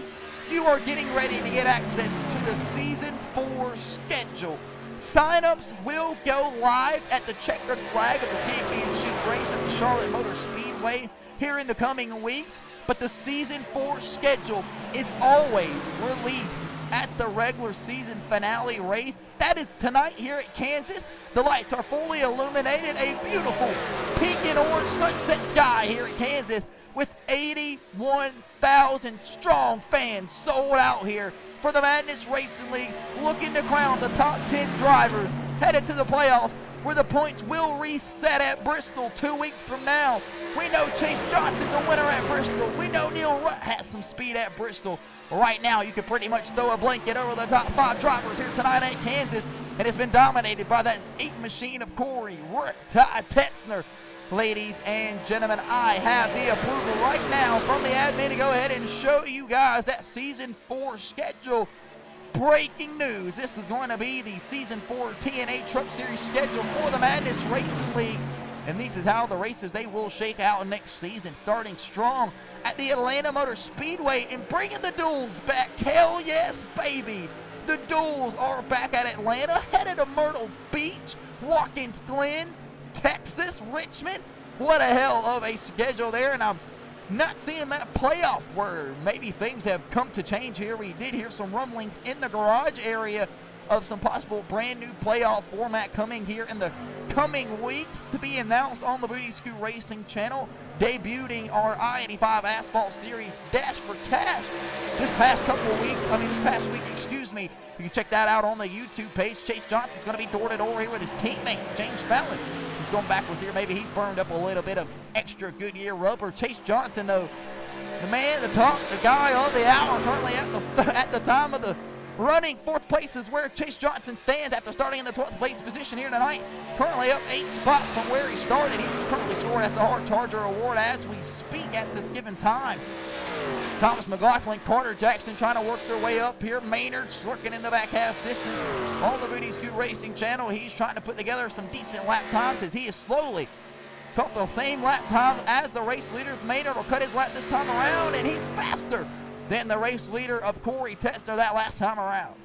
You are getting ready to get access to the Season 4 schedule. Sign-ups will go live at the checkered flag of the championship race at the Charlotte Motor Speedway here in the coming weeks. But the Season 4 schedule is always released at the regular season finale race. That is tonight here at Kansas. The lights are fully illuminated. A beautiful pink and orange sunset sky here at Kansas with 81,000 strong fans sold out here for the Madness Racing League, looking to crown the top 10 drivers headed to the playoffs, where the points will reset at Bristol 2 weeks from now. We know Chase Johnson's a winner at Bristol. We know Neil Rutt has some speed at Bristol. Right now, you can pretty much throw a blanket over the top 5 drivers here tonight at Kansas, and it's been dominated by that 8 machine of Corey Riptide Tessner. Ladies and gentlemen, I have the approval right now from the admin to go ahead and show you guys that Season 4 schedule. Breaking news, this is going to be the Season 4 TNA Truck Series schedule for the Madness Racing League. And this is how the races they will shake out next season, starting strong at the Atlanta Motor Speedway and bringing the duels back. Hell yes, baby. The duels are back at Atlanta, headed to Myrtle Beach, Watkins Glen, Texas, Richmond. What a hell of a schedule there, and I'm not seeing that playoff where maybe things have come to change here. We did hear some rumblings in the garage area of some possible brand new playoff format coming here in the coming weeks to be announced on the Booty Scoot Racing channel, debuting our I-85 Asphalt Series Dash for Cash this past week, excuse me. You can check that out on the YouTube page. Chase Johnson's going to be door to door here with his teammate, James Fallon. He's going backwards here. Maybe he's burned up a little bit of extra Goodyear rubber. Chase Johnson, though, the man, the guy of the hour currently at the time of the Running fourth place is where Chase Johnson stands after starting in the 12th place position here tonight. Currently up 8 spots from where he started. He's currently scoring as the Hard Charger Award as we speak at this given time. Thomas McLaughlin, Carter Jackson trying to work their way up here. Maynard's lurking in the back half distance on the Booty Scoot Racing channel. He's trying to put together some decent lap times as he is slowly caught the same lap time as the race leader. Maynard will cut his lap this time around, and he's faster than the race leader of Corey Tessner that last time around.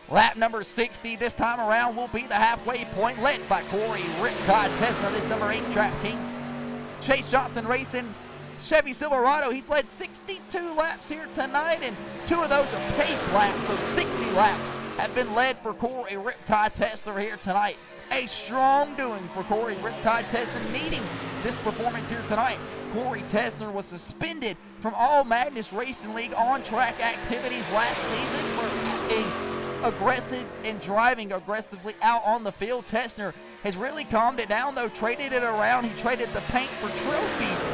Lap number 60 this time around will be the halfway point, led by Corey Riptide Tessner, this number 8 DraftKings. Chase Johnson Racing Chevy Silverado. He's led 62 laps here tonight, and 2 of those are pace laps, so 60 laps have been led for Corey Riptide Tessner here tonight. A strong doing for Corey Riptide Tessner, needing this performance here tonight. Corey Tessner was suspended from all Madness Racing League on-track activities last season for being aggressive and driving aggressively out on the field. Tessner has really calmed it down, though, traded it around. He traded the paint for trophies.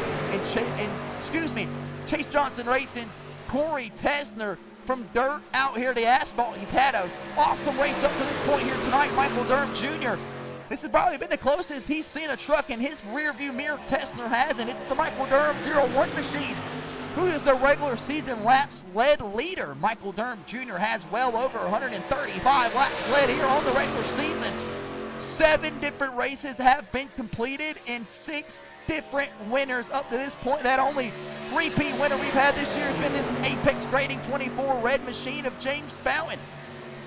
Chase Johnson Racing, Corey Tessner, from dirt out here to asphalt. He's had an awesome race up to this point here tonight. Michael Durham Jr. This has probably been the closest he's seen a truck in his rearview mirror Tessner has, and it's the Michael Durham 01 machine, who is the regular season laps led leader. Michael Durham Jr. has well over 135 laps led here on the regular season. 7 different races have been completed and 6 different winners up to this point. That only repeat winner we've had this year has been this Apex Grading 24 red machine of James Fountain.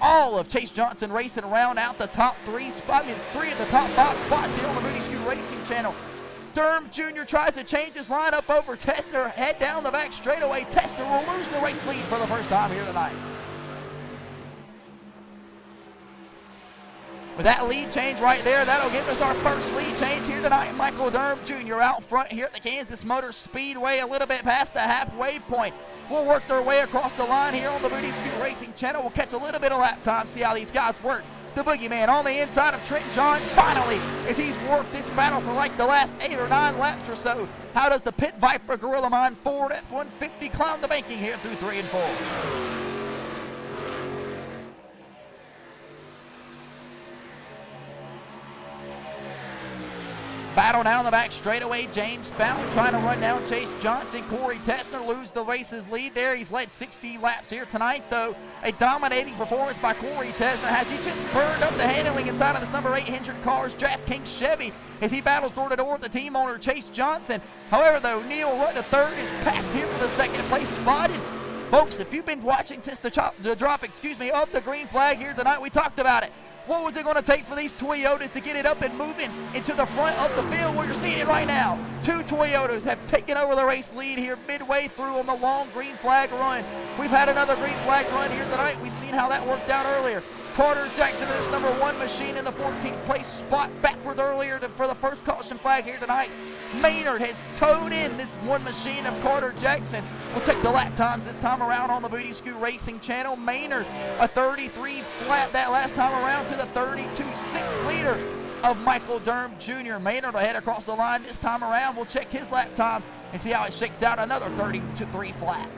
All of Chase Johnson Racing round out the top 3 spots, 3 of the top 5 spots here on the Booty Scoot Racing channel. Durham Jr. tries to change his lineup over Tessner. Head down the back straightaway. Tessner will lose the race lead for the first time here tonight. With that lead change right there, that'll give us our first lead change here tonight. Michael Durham Jr. out front here at the Kansas Motor Speedway, a little bit past the halfway point. We'll work their way across the line here on the Booty Scoot Racing channel. We'll catch a little bit of lap time, see how these guys work. The Boogeyman on the inside of Trent John finally, as he's worked this battle for like the last 8 or 9 laps or so. How does the Pit Viper Gorilla Mine Ford F-150 climb the banking here through 3 and 4? Battle down the back straightaway. James Fountain trying to run down Chase Johnson. Corey Tessner lose the race's lead there. He's led 60 laps here tonight, though. A dominating performance by Corey Tessner. Has he just burned up the handling inside of this number 8 Hendrick Cars DraftKings Chevy as he battles door to door with the team owner Chase Johnson. However, though, Neil Rutt III is passed here for the second place spot. And folks, if you've been watching since the drop of the green flag here tonight, we talked about it. What was it going to take for these Toyotas to get it up and moving into the front of the field? Well, you're seeing it right now. 2 Toyotas have taken over the race lead here midway through on the long green flag run. We've had another green flag run here tonight. We've seen how that worked out earlier. Carter Jackson in this number 1 machine in the 14th place spot backwards earlier for the first caution flag here tonight. Maynard has towed in this 1 machine of Carter Jackson. We'll check the lap times this time around on the Booty Scoot Racing channel. Maynard, a 33 flat that last time around to the 32.6 leader of Michael Durham Jr. Maynard will head across the line this time around. We'll check his lap time and see how it shakes out. Another 32.3 flat.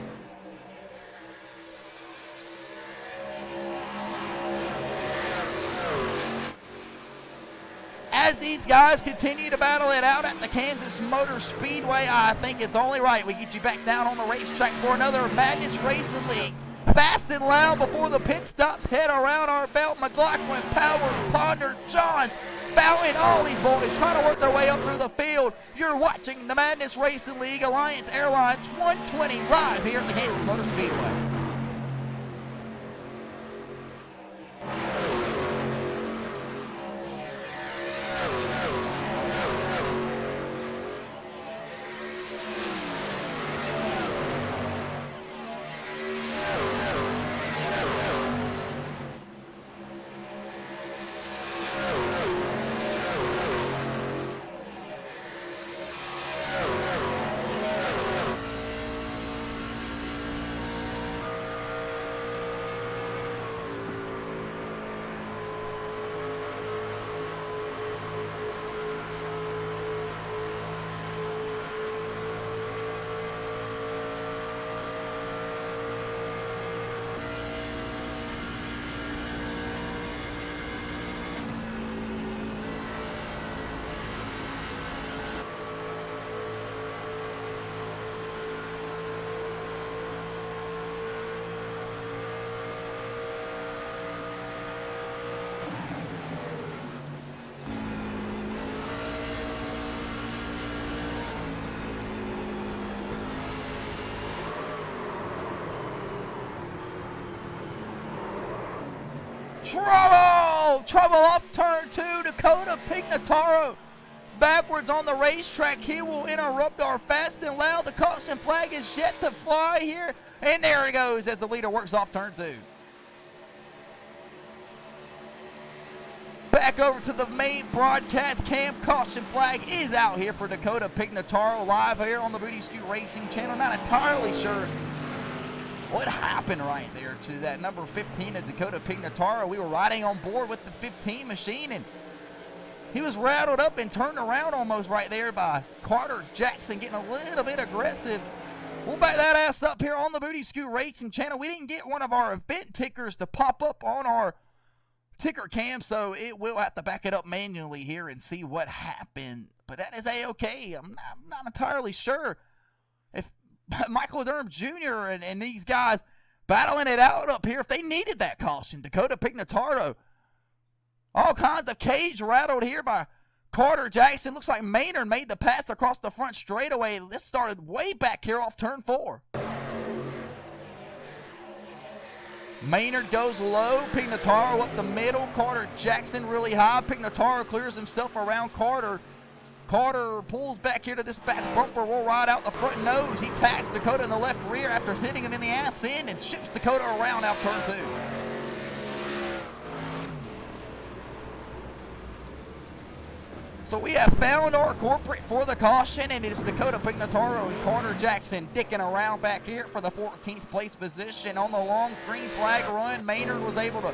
As these guys continue to battle it out at the Kansas Motor Speedway, I think it's only right we get you back down on the racetrack for another Madness Racing League. Fast and loud before the pit stops head around our belt. McLaughlin, Powers, Ponder, Johns, Fountain, all these boys trying to work their way up through the field. You're watching the Madness Racing League Alliance Airlines 120 live here at the Kansas Motor Speedway. Trouble off turn 2. Dakota Pignataro backwards on the racetrack. He will interrupt our fast and loud. The caution flag is yet to fly here. And there he goes as the leader works off turn 2. Back over to the main broadcast cam. Caution flag is out here for Dakota Pignataro live here on the Booty Scoot Racing channel. Not entirely sure what happened right there to that number 15 of Dakota Pignataro. We were riding on board with the 15 machine, and he was rattled up and turned around almost right there by Carter Jackson, getting a little bit aggressive. We'll back that ass up here on the Booty Scoot Racing channel. We didn't get one of our event tickers to pop up on our ticker cam, so it will have to back it up manually here and see what happened. But that is a-okay. I'm not entirely sure if Michael Durham Jr. and these guys battling it out up here, if they needed that caution. Dakota Pignataro, all kinds of cage rattled here by Carter Jackson. Looks like Maynard made the pass across the front straightaway. This started way back here off turn 4. Maynard goes low. Pignataro up the middle. Carter Jackson really high. Pignataro clears himself around Carter. Carter pulls back here to this back bumper. Will ride out the front nose. He tags Dakota in the left rear after hitting him in the ass end and ships Dakota around out turn 2. So we have found our corporate for the caution, and it's Dakota Pignataro and Carter Jackson dicking around back here for the 14th place position. On the long green flag run, Maynard was able to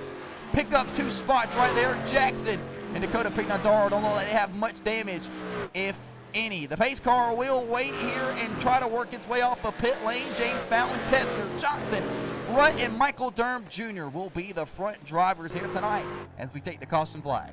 pick up 2 spots right there. Jackson and Dakota Pignataro don't look like they have much damage, if any. The pace car will wait here and try to work its way off of pit lane. James Fountain, Tester, Johnson, Rutt, and Michael Durham Jr. will be the front drivers here tonight as we take the caution flag.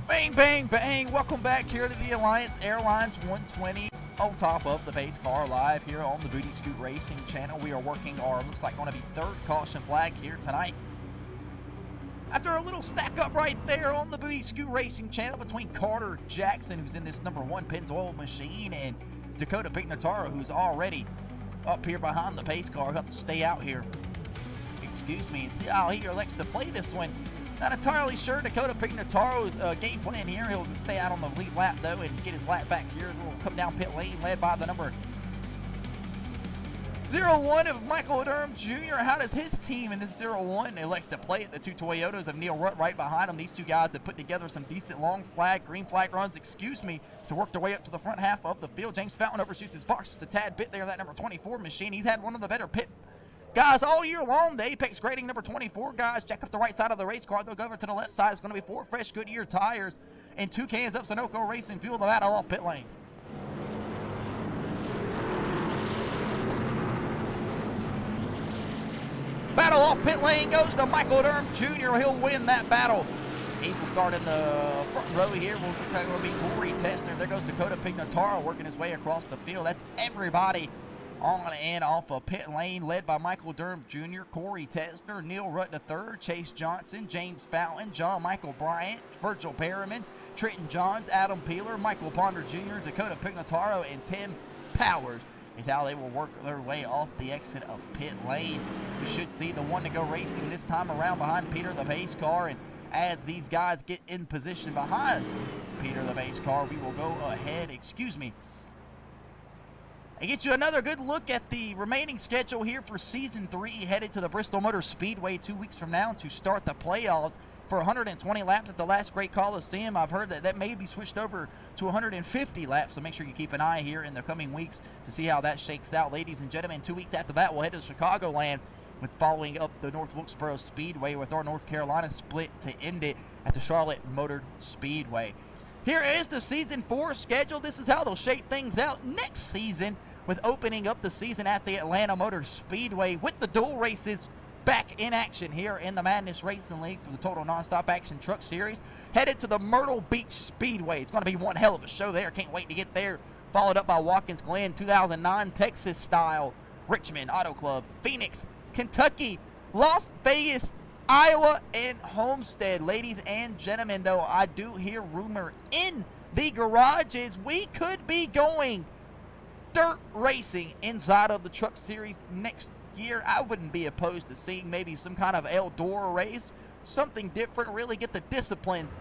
Bang, bang, bang. Welcome back here to the Alliance Airlines 120 on top of the pace car live here on the Booty Scoot Racing channel. We are working our, looks like going to be 3rd caution flag here tonight. After a little stack up right there on the Booty Scoot Racing channel between Carter Jackson, who's in this number 1 Pennzoil machine, and Dakota Pignataro, who's already up here behind the pace car. He'll have to stay out here, excuse me, and see how he elects to play this one. Not entirely sure Dakota Pignataro's game plan here. He'll stay out on the lead lap, though, and get his lap back here. We'll come down pit lane, led by the number 01 of Michael Durham Jr. How does his team in this 01 elect to play it? The 2 Toyotas of Neil Rutt right behind him. These 2 guys have put together some decent long flag, green flag runs, excuse me, to work their way up to the front half of the field. James Fountain overshoots his box just a tad bit there in that number 24 machine. He's had one of the better pit guys all year long. The Apex grading number 24 guys check up the right side of the race car. They'll go over to the left side. It's going to be 4 fresh Goodyear tires and 2 cans of Sunoco Racing Fuel. The battle off pit lane. Battle off pit lane goes to Michael Durham Jr. He'll win that battle. He will start in the front row here. We're going to be Corey Tester. There goes Dakota Pignataro working his way across the field. That's everybody on and off of pit lane, led by Michael Durham Jr., Corey Tesner, Neil Rutt III, Chase Johnson, James Fountain, John Michael Bryant, Virgil Perriman, Trenton Johns, Adam Peeler, Michael Ponder Jr., Dakota Pignataro, and Tim Powers is how they will work their way off the exit of pit lane. We should see the one to go racing this time around behind Peter the pace car, and as these guys get in position behind Peter the pace car, we will go ahead, and get you another good look at the remaining schedule here for Season 3, headed to the Bristol Motor Speedway 2 weeks from now to start the playoffs for 120 laps at the last Great Coliseum. I've heard that may be switched over to 150 laps, so make sure you keep an eye here in the coming weeks to see how that shakes out. Ladies and gentlemen, 2 weeks after that, we'll head to Chicagoland, with following up the North Wilkesboro Speedway with our North Carolina split to end it at the Charlotte Motor Speedway. Here is the Season 4 schedule. This is how they'll shape things out next season, with opening up the season at the Atlanta Motor Speedway with the dual races back in action here in the Madness Racing League for the Total Nonstop Action Truck Series. Headed to the Myrtle Beach Speedway. It's going to be one hell of a show there. Can't wait to get there. Followed up by Watkins Glen, 2009 Texas style, Richmond Auto Club, Phoenix, Kentucky, Las Vegas, Iowa, and Homestead. Ladies and gentlemen, though, I do hear rumor in the garages we could be going dirt racing inside of the Truck Series next year. I wouldn't be opposed to seeing maybe some kind of Eldora race, something different, really get the disciplines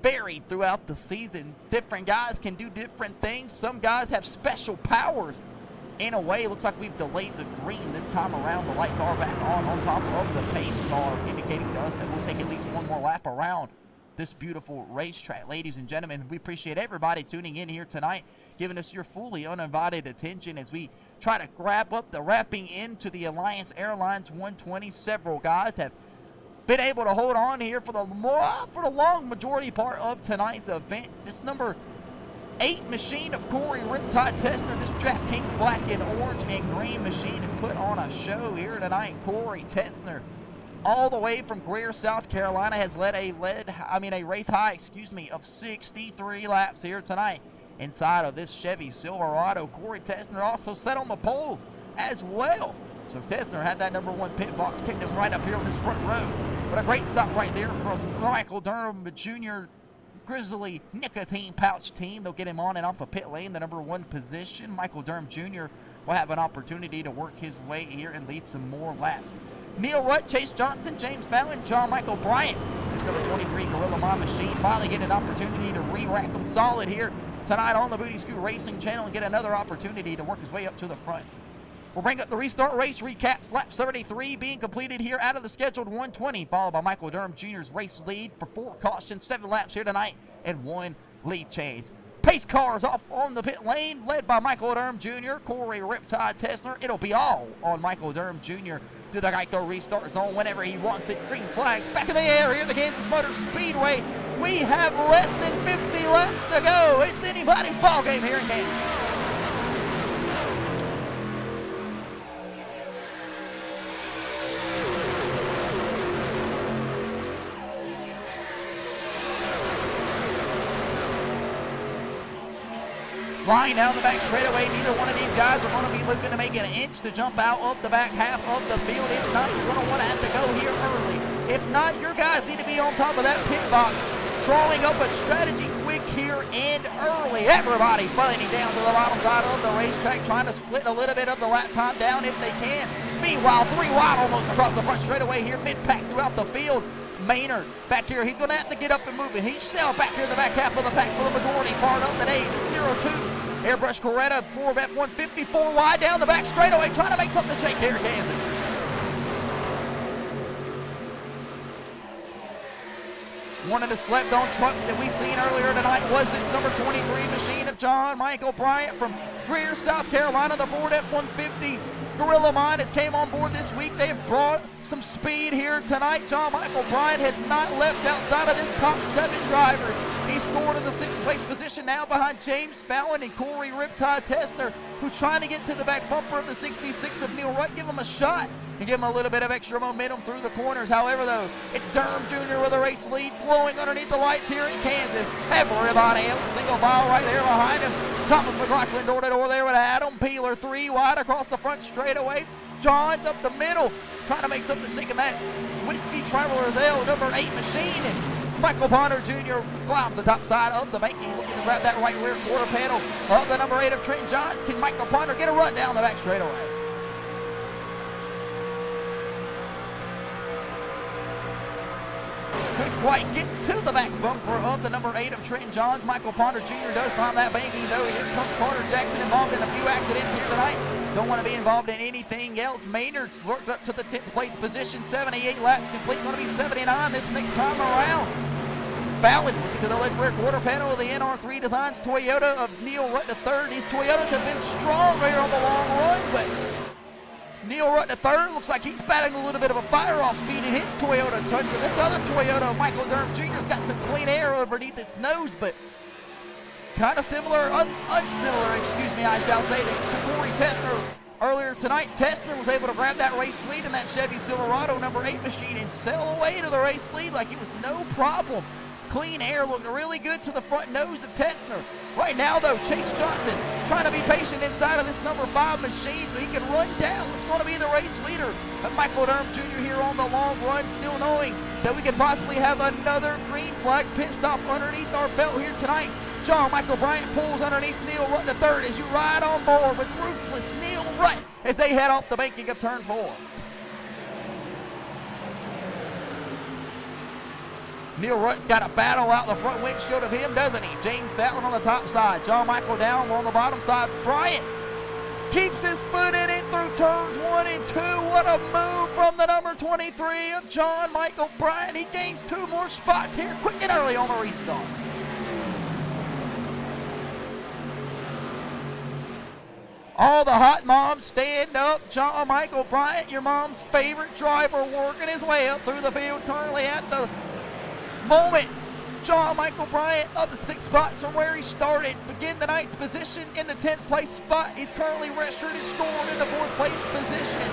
varied throughout the season. Different guys can do different things. Some guys have special powers. In a way, it looks like we've delayed the green this time around. The lights are back on top of the pace car, indicating to us that we'll take at least one more lap around this beautiful racetrack. Ladies and gentlemen, we appreciate everybody tuning in here tonight, giving us your fully uninvited attention as we try to grab up the wrapping into the Alliance Airlines 120. Several guys have been able to hold on here for the long majority part of tonight's event. This number 8 machine of Corey Riptide Tessner, this DraftKings black and orange and green machine, is put on a show here tonight. Corey Tessner, all the way from Greer, South Carolina, has led a race high, of 63 laps here tonight inside of this Chevy Silverado. Corey Tessner also set on the pole as well. So Tessner had that number 1 pit box, picked him right up here on this front row. But a great stop right there from Michael Durham Jr., Grizzly Nicotine Pouch team. They'll get him on and off of pit lane, the number 1 position. Michael Durham Jr. will have an opportunity to work his way here and lead some more laps. Neil Rutt, Chase Johnson, James Fallon, John Michael Bryant. This number 23 Gorilla Mine machine finally get an opportunity to re-rack them solid here tonight on the Booty Scoot Racing channel and get another opportunity to work his way up to the front. We'll bring up the restart race recaps. Lap 33 being completed here out of the scheduled 120, followed by Michael Durham Jr.'s race lead for 4 cautions, 7 laps here tonight, and 1 lead change. Pace cars off on the pit lane, led by Michael Durham Jr., Corey Riptide Tessner. It'll be all on Michael Durham Jr. to the Geico restart zone whenever he wants it. Green flags back in the air here at the Kansas Motor Speedway. We have less than 50 laps to go. It's anybody's ball game here in Kansas. Flying down the back straightaway, neither one of these guys are going to be looking to make an inch to jump out of the back half of the field. If not, you're going to want to have to go here early. If not, your guys need to be on top of that pit box, drawing up a strategy quick here and early. Everybody fighting down to the bottom side of the racetrack, trying to split a little bit of the lap time down if they can. Meanwhile, 3 wide almost across the front straightaway here, mid-pack throughout the field. Maynard back here, he's going to have to get up and move it. He's still back here in the back half of the pack for the majority part of the day. The 02 Airbrush Coretta, Ford F-150, 4 wide down the back straightaway, trying to make something shake here, Kansas. One of the slept-on trucks that we seen earlier tonight was this number 23 machine of John Michael Bryant from Greer, South Carolina. The Ford F-150 Gorilla Mine has came on board this week. They've brought some speed here tonight. John Michael Bryant has not left outside of this top 7 drivers. He's scored in the 6th place position now behind James Fallon and Corey Riptide Tessner, who's trying to get to the back bumper of the 66 of Neil Rutt. Give him a shot and give him a little bit of extra momentum through the corners. However, though, it's Durham Jr. with a race lead, blowing underneath the lights here in Kansas. Everybody else, single file right there behind him. Thomas McLaughlin door to door there with Adam Peeler, 3 wide across the front straightaway. John's up the middle, trying to make something shaking that Whiskey Traveler's L number 8 machine. And Michael Bonner Jr. climbs the top side of the banking, looking to grab that right rear quarter panel of the number 8 of Trent Johns. Can Michael Bonner get a run down the back straightaway? Couldn't quite get to the back bumper of the number 8 of Trent Johns. Michael Ponder Jr. does climb that banking, though. Here comes Carter Jackson, involved in a few accidents here tonight. Don't want to be involved in anything else. Maynard's worked up to the 10th place position, 78 laps complete, going to be 79 this next time around. Fallon looking to the left rear quarter panel of the NR3 Designs Toyota of Neil Rutt III. These Toyotas have been strong here on the long run, but Neil Rutt III looks like he's battling a little bit of a fire-off speed in his Toyota Tundra. This other Toyota, Michael Durham Jr., has got some clean air underneath its nose, but kind of similar, unsimilar, excuse me, I shall say, to Corey Tessner. Earlier tonight, Tessner was able to grab that race lead in that Chevy Silverado number 8 machine and sail away to the race lead like it was no problem. Clean air looked really good to the front nose of Tessner. Right now, though, Chase Johnson trying to be patient inside of this number 5 machine so he can run down what's going to be the race leader. But Michael Durham Jr. here on the long run, still knowing that we could possibly have another green flag pit stop underneath our belt here tonight. John Michael Bryant pulls underneath Neil Rutt III as you ride on board with ruthless Neil Rutt as they head off the banking of turn 4. Neil Rutt's got a battle out the front windshield of him, doesn't he? James Fallon on the top side. John Michael down on the bottom side. Bryant keeps his foot in it through turns 1 and 2. What a move from the number 23 of John Michael Bryant. He gains 2 more spots here quick and early on the restart. All the hot moms stand up. John Michael Bryant, your mom's favorite driver, working his way up through the field currently at the moment. John Michael Bryant up to 6 spots from where he started. Begin the 9th position in the 10th place spot. He's currently registered and scored in the 4th place position.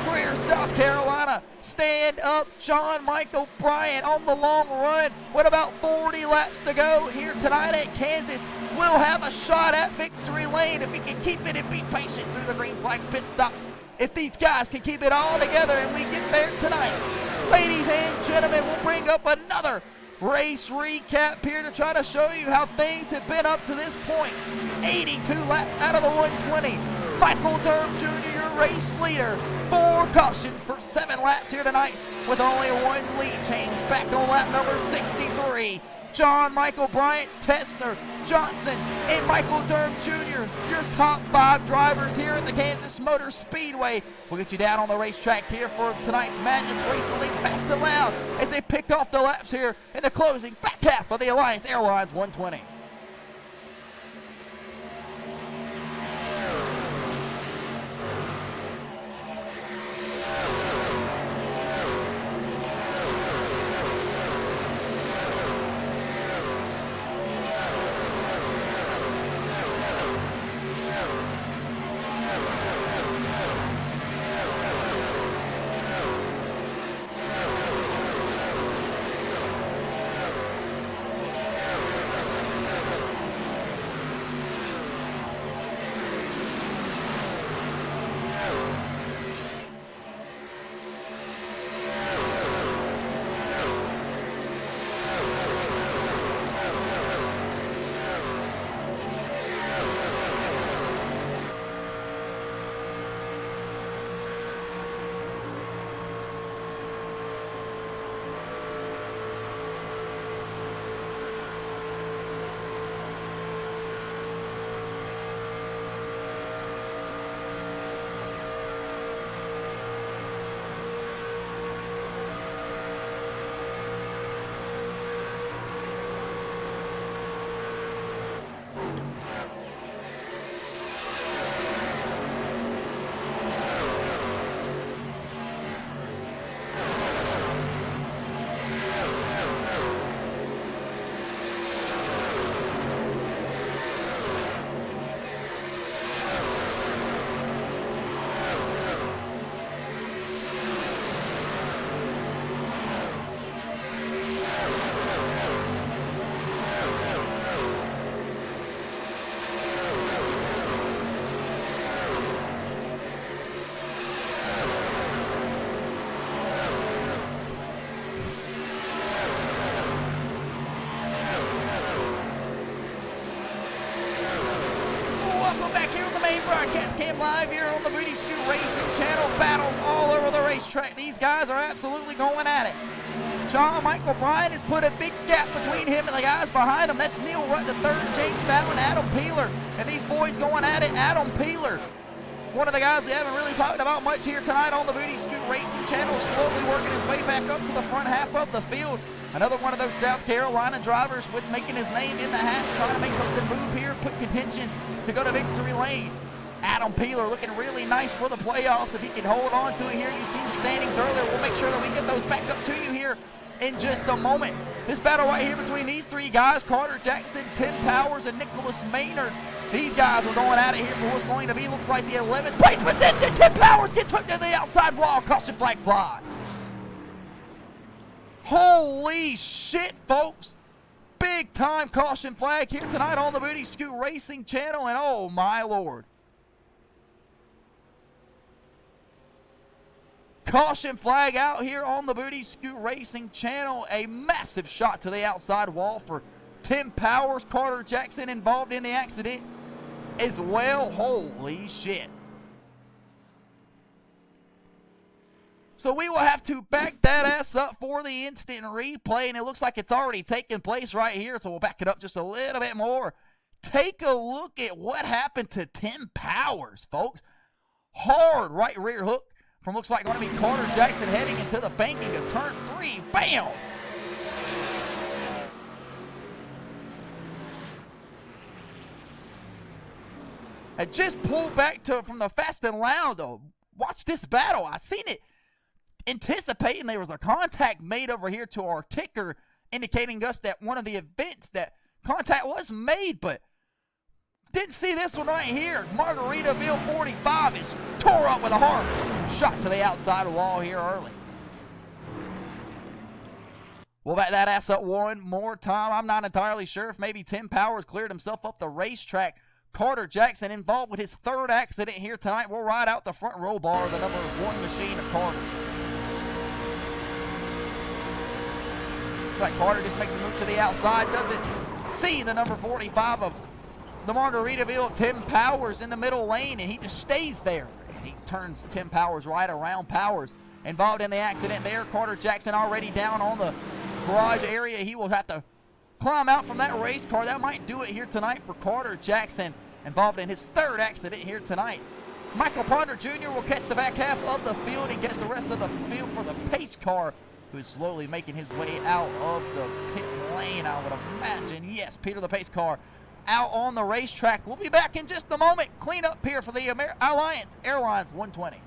Greer, South Carolina. Stand up, John Michael Bryant on the long run. With about 40 laps to go here tonight at Kansas. Will have a shot at victory lane if he can keep it and be patient through the green flag pit stops. If these guys can keep it all together and we get there tonight. Ladies and gentlemen, we'll bring up another race recap here to try to show you how things have been up to this point. 82 laps out of the 120. Michael Durham Jr., your race leader. 4 cautions for 7 laps here tonight with only 1 lead change. Back on lap number 63. John Michael Bryant, Tessner, Johnson, and Michael Durham Jr., your top 5 drivers here at the Kansas Motor Speedway. We'll get you down on the racetrack here for tonight's Madness Racing League Fast and Loud as they pick off the laps here in the closing back half of the Alliance Airlines 120. Live here on the Booty Scoot Racing Channel. Battles all over the racetrack. These guys are absolutely going at it. John Michael Bryant has put a big gap between him and the guys behind him. That's Neil Rutt III, James Fallon, Adam Peeler. And these boys going at it. Adam Peeler, one of the guys we haven't really talked about much here tonight on the Booty Scoot Racing Channel, slowly working his way back up to the front half of the field. Another one of those South Carolina drivers with making his name in the hat, trying to make something move here, put contentions to go to victory lane. Adam Peeler looking really nice for the playoffs. If he can hold on to it here, you see the standings earlier. We'll make sure that we get those back up to you here in just a moment. This battle right here between these three guys, Carter Jackson, Tim Powers, and Nicholas Maynard. These guys are going at it here for what's going to be, looks like the 11th place position. Tim Powers gets hooked to the outside wall. Caution flag fly. Holy shit, folks. Big time caution flag here tonight on the Booty Scoot Racing channel, and oh my lord. Caution flag out here on the Booty Scoot Racing channel. A massive shot to the outside wall for Tim Powers. Carter Jackson involved in the accident as well. Holy shit. So we will have to back that ass up for the instant replay, and it looks like it's already taken place right here, so we'll back it up just a little bit more. Take a look at what happened to Tim Powers, folks. Hard right rear hook from looks like going to be Carter Jackson heading into the banking of turn 3. Bam! I just pulled back from the Fast and Loud. Watch this battle. I seen it. Anticipating there was a contact made over here to our ticker, indicating us that one of the events that contact was made, but didn't see this one right here. Margaritaville 45 is tore up with a hard shot to the outside wall here early. We'll back that ass up one more time. I'm not entirely sure if maybe Tim Powers cleared himself up the racetrack. Carter Jackson involved with his third accident here tonight. We'll ride out the front row bar of the number 1 machine of Carter. Looks like Carter just makes a move to the outside. Doesn't see the number 45 of the Margaritaville, Tim Powers, in the middle lane, and he just stays there. And he turns Tim Powers right around. Powers involved in the accident there. Carter Jackson already down on the garage area. He will have to climb out from that race car. That might do it here tonight for Carter Jackson, involved in his third accident here tonight. Michael Ponder Jr. will catch the back half of the field and gets the rest of the field for the pace car, who's slowly making his way out of the pit lane, I would imagine. Yes, Peter the pace car out on the racetrack. We'll be back in just a moment. Clean up here for the Alliance Airlines 120.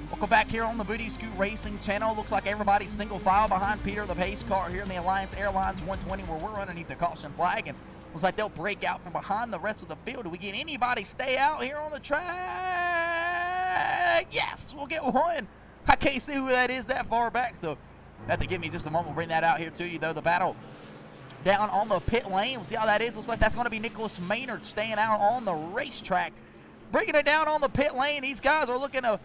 Welcome back here on the Booty Scoot Racing channel. Looks like everybody's single file behind Peter the pace car here in the Alliance Airlines 120, where we're underneath the caution flag, and looks like they'll break out from behind the rest of the field. Do we get anybody stay out here on the track? Yes, we'll get one. I can't see who that is that far back, so have to give me just a moment. We'll bring that out here to you, though. The battle down on the pit lane. We'll see how that is. Looks like that's going to be Nicholas Maynard staying out on the racetrack. Bringing it down on the pit lane. These guys are looking to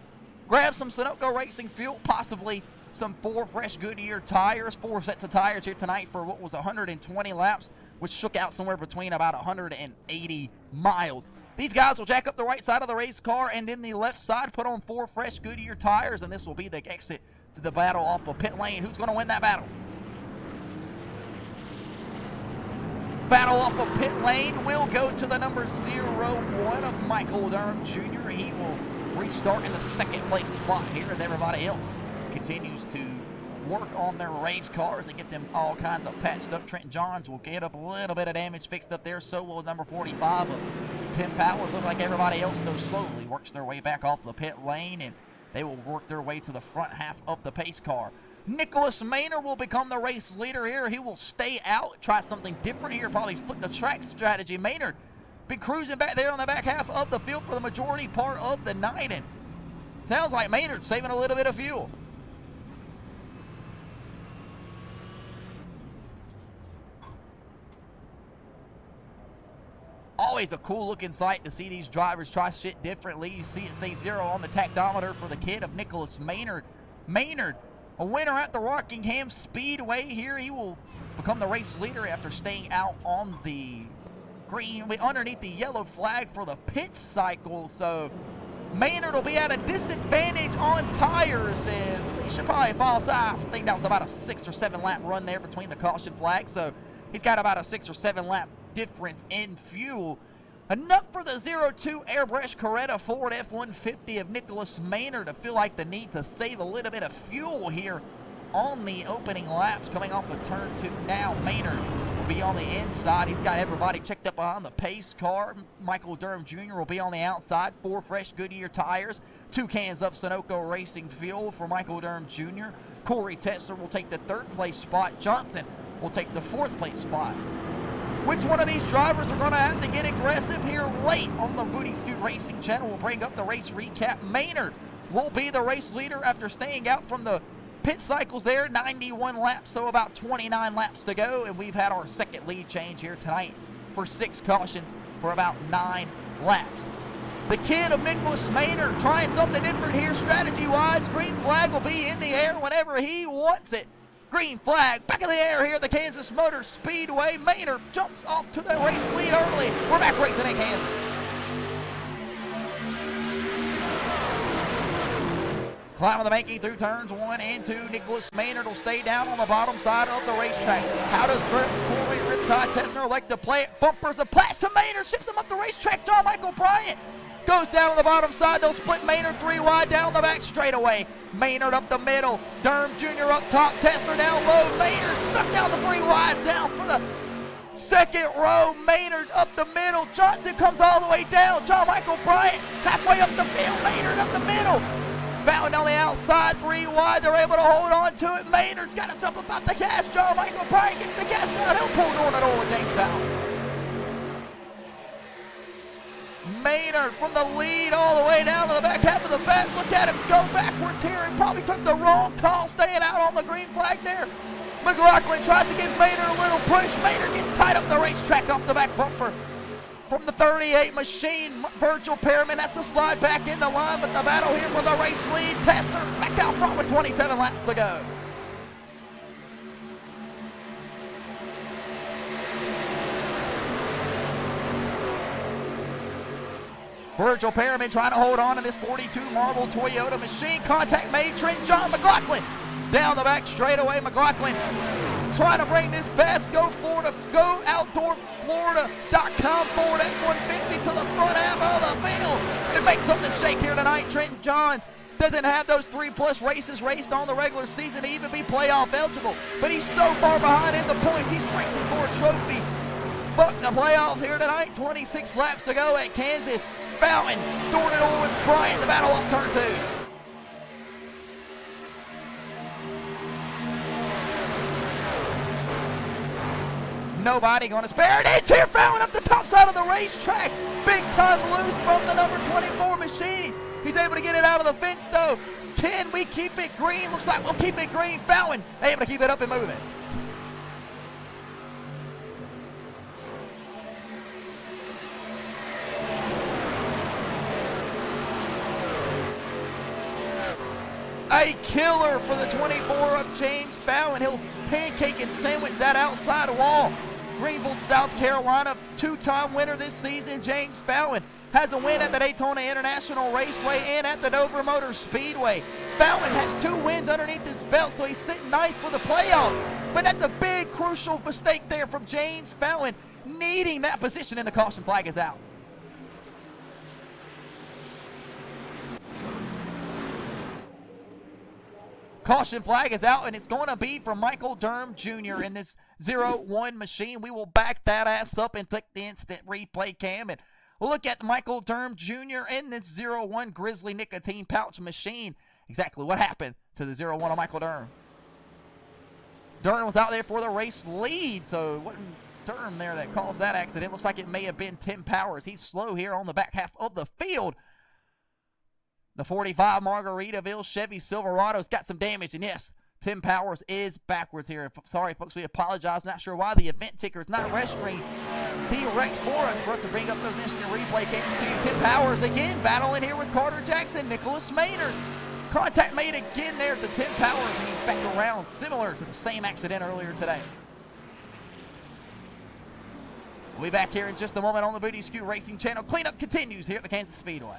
grab some Sunoco Racing fuel, possibly some 4 fresh Goodyear tires. 4 sets of tires here tonight for what was 120 laps, which shook out somewhere between about 180 miles. These guys will jack up the right side of the race car and then the left side, put on 4 fresh Goodyear tires, and this will be the exit to the battle off of pit lane. Who's going to win that battle? Battle off of pit lane will go to the number 01 of Michael Durham Jr. He will restart in the second place spot here as everybody else continues to work on their race cars and get them all kinds of patched up. Trent Johns will get up a little bit of damage fixed up there. So will number 45 of Tim Powers. Look like everybody else, though, slowly works their way back off the pit lane, and they will work their way to the front half of the pace car. Nicholas Maynard will become the race leader here. He will stay out, try something different here, probably flip the track strategy. Maynard been cruising back there on the back half of the field for the majority part of the night, and sounds like Maynard's saving a little bit of fuel. Always a cool looking sight to see these drivers try shit differently. You see it say 0 on the tachometer for the kid of Nicholas Maynard. Maynard, a winner at the Rockingham Speedway here. He will become the race leader after staying out on the green underneath the yellow flag for the pit cycle. So Maynard will be at a disadvantage on tires, and he should probably fall aside. I think that was about a 6 or 7 lap run there between the caution flags. So he's got about a 6 or 7 lap difference in fuel. Enough for the 02 Airbrush Coretta Ford F-150 of Nicholas Maynard to feel like the need to save a little bit of fuel here on the opening laps coming off of turn 2. Now Maynard will be on the inside. He's got everybody checked up behind the pace car. Michael Durham Jr. will be on the outside. 4 fresh Goodyear tires. 2 cans of Sunoco Racing fuel for Michael Durham Jr. Corey Tetzler will take the 3rd place spot. Johnson will take the 4th place spot. Which one of these drivers are going to have to get aggressive here late on the Booty Scoot Racing channel? We'll bring up the race recap. Maynard will be the race leader after staying out from the pit cycles there. 91 laps, so about 29 laps to go. And we've had our 2nd lead change here tonight for 6 cautions for about 9 laps. The kid of Nicholas Maynard trying something different here strategy-wise. Green flag will be in the air whenever he wants it. Green flag, back in the air here at the Kansas Motor Speedway. Maynard jumps off to the race lead early. We're back racing in Kansas. Climbing the banking through turns 1 and 2. Nicholas Maynard will stay down on the bottom side of the racetrack. How does Corey Riptide Tesner like to play it? Bumpers the pass to Maynard, ships him up the racetrack. John Michael Bryant goes down on the bottom side. They'll split Maynard 3 wide down the back straightaway. Maynard up the middle. Durham Jr. up top. Tesner down low. Maynard stuck down the 3 wide down for the 2nd row. Maynard up the middle. Johnson comes all the way down. John Michael Bryant halfway up the field. Maynard up the middle. Bowing on the outside, 3 wide. They're able to hold on to it. Maynard's got himself about the gas. John Michael Bryant gets the gas down. He'll pull door to door with James Bowell. Maynard from the lead all the way down to the back half of the fence. Look at him go backwards here. He probably took the wrong call staying out on the green flag there. McLaughlin tries to give Maynard a little push. Maynard gets tied up the racetrack off the back bumper. From the 38 machine, Virgil Perriman has to slide back in the line, but the battle here for the race lead. Tester's back out front with 27 laps to go. Virgil Perriman trying to hold on to this 42 Marvel Toyota machine. Contact made. Trent John McLaughlin down the back straightaway. McLaughlin trying to bring this best Go Florida, Go Outdoor Florida.com Ford F-150 to the front half of the field. It makes something shake here tonight. Trenton Johns doesn't have those 3+ races raced on the regular season to even be playoff eligible, but he's so far behind in the points. He's racing for a trophy. Fuck the playoff here tonight. 26 laps to go at Kansas. Fountain, door to door with Bryant. The battle off turn 2. Nobody going to spare it. It's here, Fountain up the top side of the racetrack. Big time loose from the number 24 machine. He's able to get it out of the fence, though. Can we keep it green? Looks like we'll keep it green. Fountain able to keep it up and moving. A killer for the 24 of James Bowen. He'll pancake and sandwich that outside wall. Greenville, South Carolina, 2-time winner this season. James Bowen has a win at the Daytona International Raceway and at the Dover Motor Speedway. Bowen has 2 wins underneath his belt, so he's sitting nice for the playoff. But that's a big, crucial mistake there from James Bowen, needing that position, and the caution flag is out. Caution flag is out, and it's going to be for Michael Durham Jr. in this 01 machine. We will back that ass up and take the instant replay cam, and we'll look at Michael Durham Jr. in this 01 Grizzly nicotine pouch machine. Exactly what happened to the 01 of Michael Durham. Durham was out there for the race lead, so it wasn't Durham there that caused that accident. Looks like it may have been Tim Powers. He's slow here on the back half of the field. The 45 Margaritaville Chevy Silverado's got some damage, and yes, Tim Powers is backwards here. Sorry, folks, we apologize. Not sure why the event ticker is not registering the wrecks for us to bring up those instant replay cameras to you. Tim Powers again battling here with Carter Jackson, Nicholas Maynard. Contact made again there at the 10 power, and he's back around, similar to the same accident earlier today. We'll be back here in just a moment on the Booty Scoot Racing channel. Cleanup continues here at the Kansas Speedway.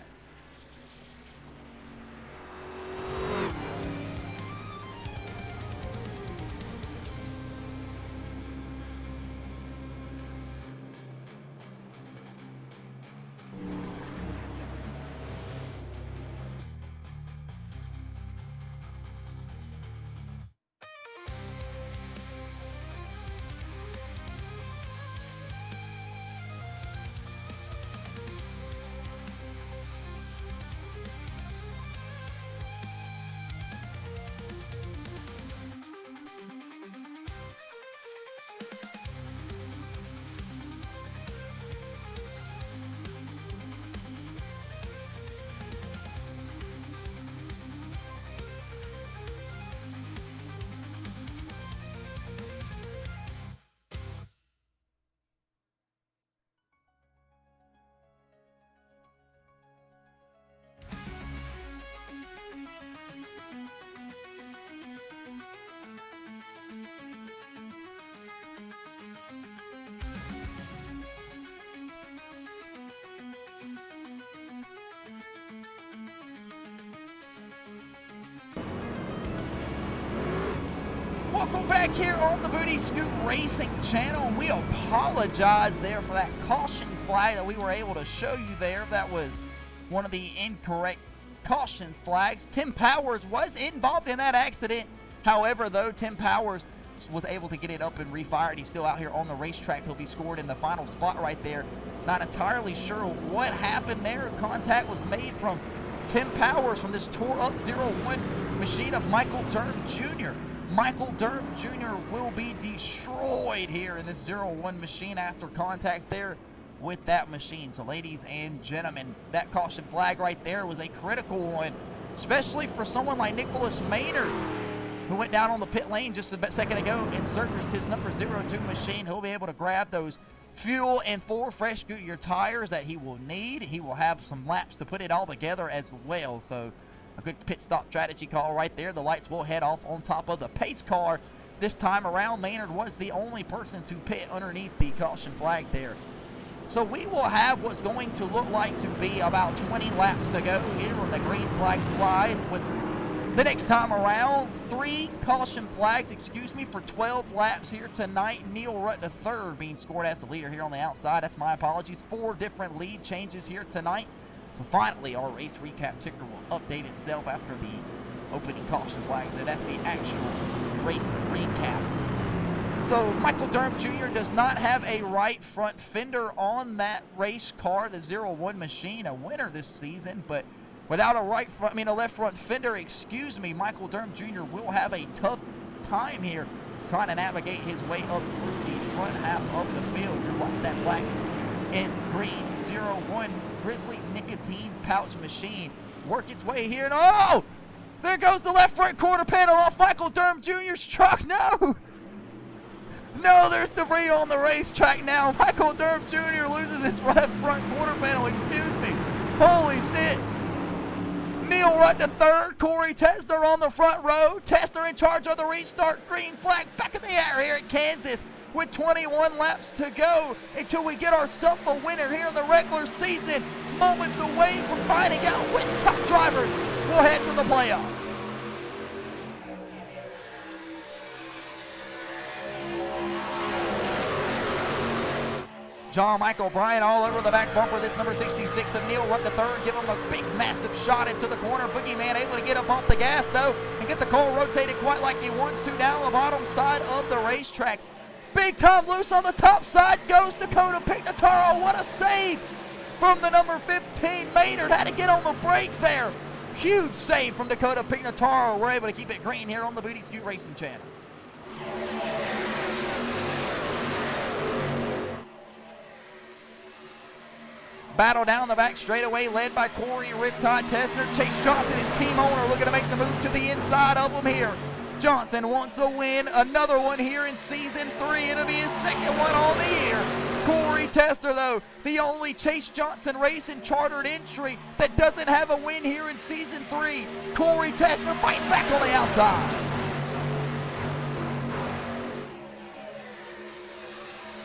Welcome back here on the Booty Scoot Racing channel. We apologize there for that caution flag that we were able to show you there. That was one of the incorrect caution flags. Tim Powers was involved in that accident. However, though, Tim Powers was able to get it up and refired. He's still out here on the racetrack. He'll be scored in the final spot right there. Not entirely sure what happened there. Contact was made from Tim Powers from this tore up 01 machine of Michael Durham Jr. Michael Durham Jr. will be destroyed here in this 01 machine after contact there with that machine. So ladies and gentlemen, that caution flag right there was a critical one, especially for someone like Nicholas Maynard, who went down on the pit lane just a second ago and serviced his number 02 machine. He'll be able to grab those fuel and 4 fresh Goodyear tires that he will need. He will have some laps to put it all together as well. So a good pit stop strategy call right there. The lights will head off on top of the pace car. This time around, Maynard was the only person to pit underneath the caution flag there. So we will have what's going to look like to be about 20 laps to go here when the green flag flies. With the next time around, 3 caution flags, for 12 laps here tonight. Neil Rutt III being scored as the leader here on the outside. That's my apologies. 4 different lead changes here tonight. So finally, our race recap ticker will update itself after the opening caution flags. And that's the actual race recap. So Michael Durham Jr. does not have a right front fender on that race car, the 01 machine, a winner this season. But without a left front fender, Michael Durham Jr. will have a tough time here trying to navigate his way up through the front half of the field. You watch that black and green 01 Grizzly nicotine pouch machine work its way here, and oh, there goes the left front quarter panel off Michael Durham Jr.'s truck. No, there's debris on the racetrack now. Michael Durham Jr. loses his left front quarter panel. Holy shit. Neil Rutt III, Corey Tesner on the front row. Tesner in charge of the restart. Green flag back in the air here at Kansas with 21 laps to go until we get ourselves a winner here in the regular season. Moments away from finding out which top drivers will head to the playoffs. John Michael Bryan all over the back bumper. This number 66 of Neil Rutt III. Give him a big, massive shot into the corner. Boogeyman able to get up off the gas, though, and get the car rotated quite like he wants to down the bottom side of the racetrack. Big time loose on the top side goes Dakota Pignataro. What a save from the number 15. Maynard had to get on the brake there. Huge save from Dakota Pignataro. We're able to keep it green here on the Booty Scoot Racing channel. Battle down the back straightaway led by Corey Riptide Tesner. Chase Johnson, his team owner, looking to make the move to the inside of him here. Johnson wants a win, another one here in Season 3. It'll be his second one on the year. Corey Tester, though, the only Chase Johnson Racing chartered entry that doesn't have a win here in Season 3. Corey Tester fights back on the outside.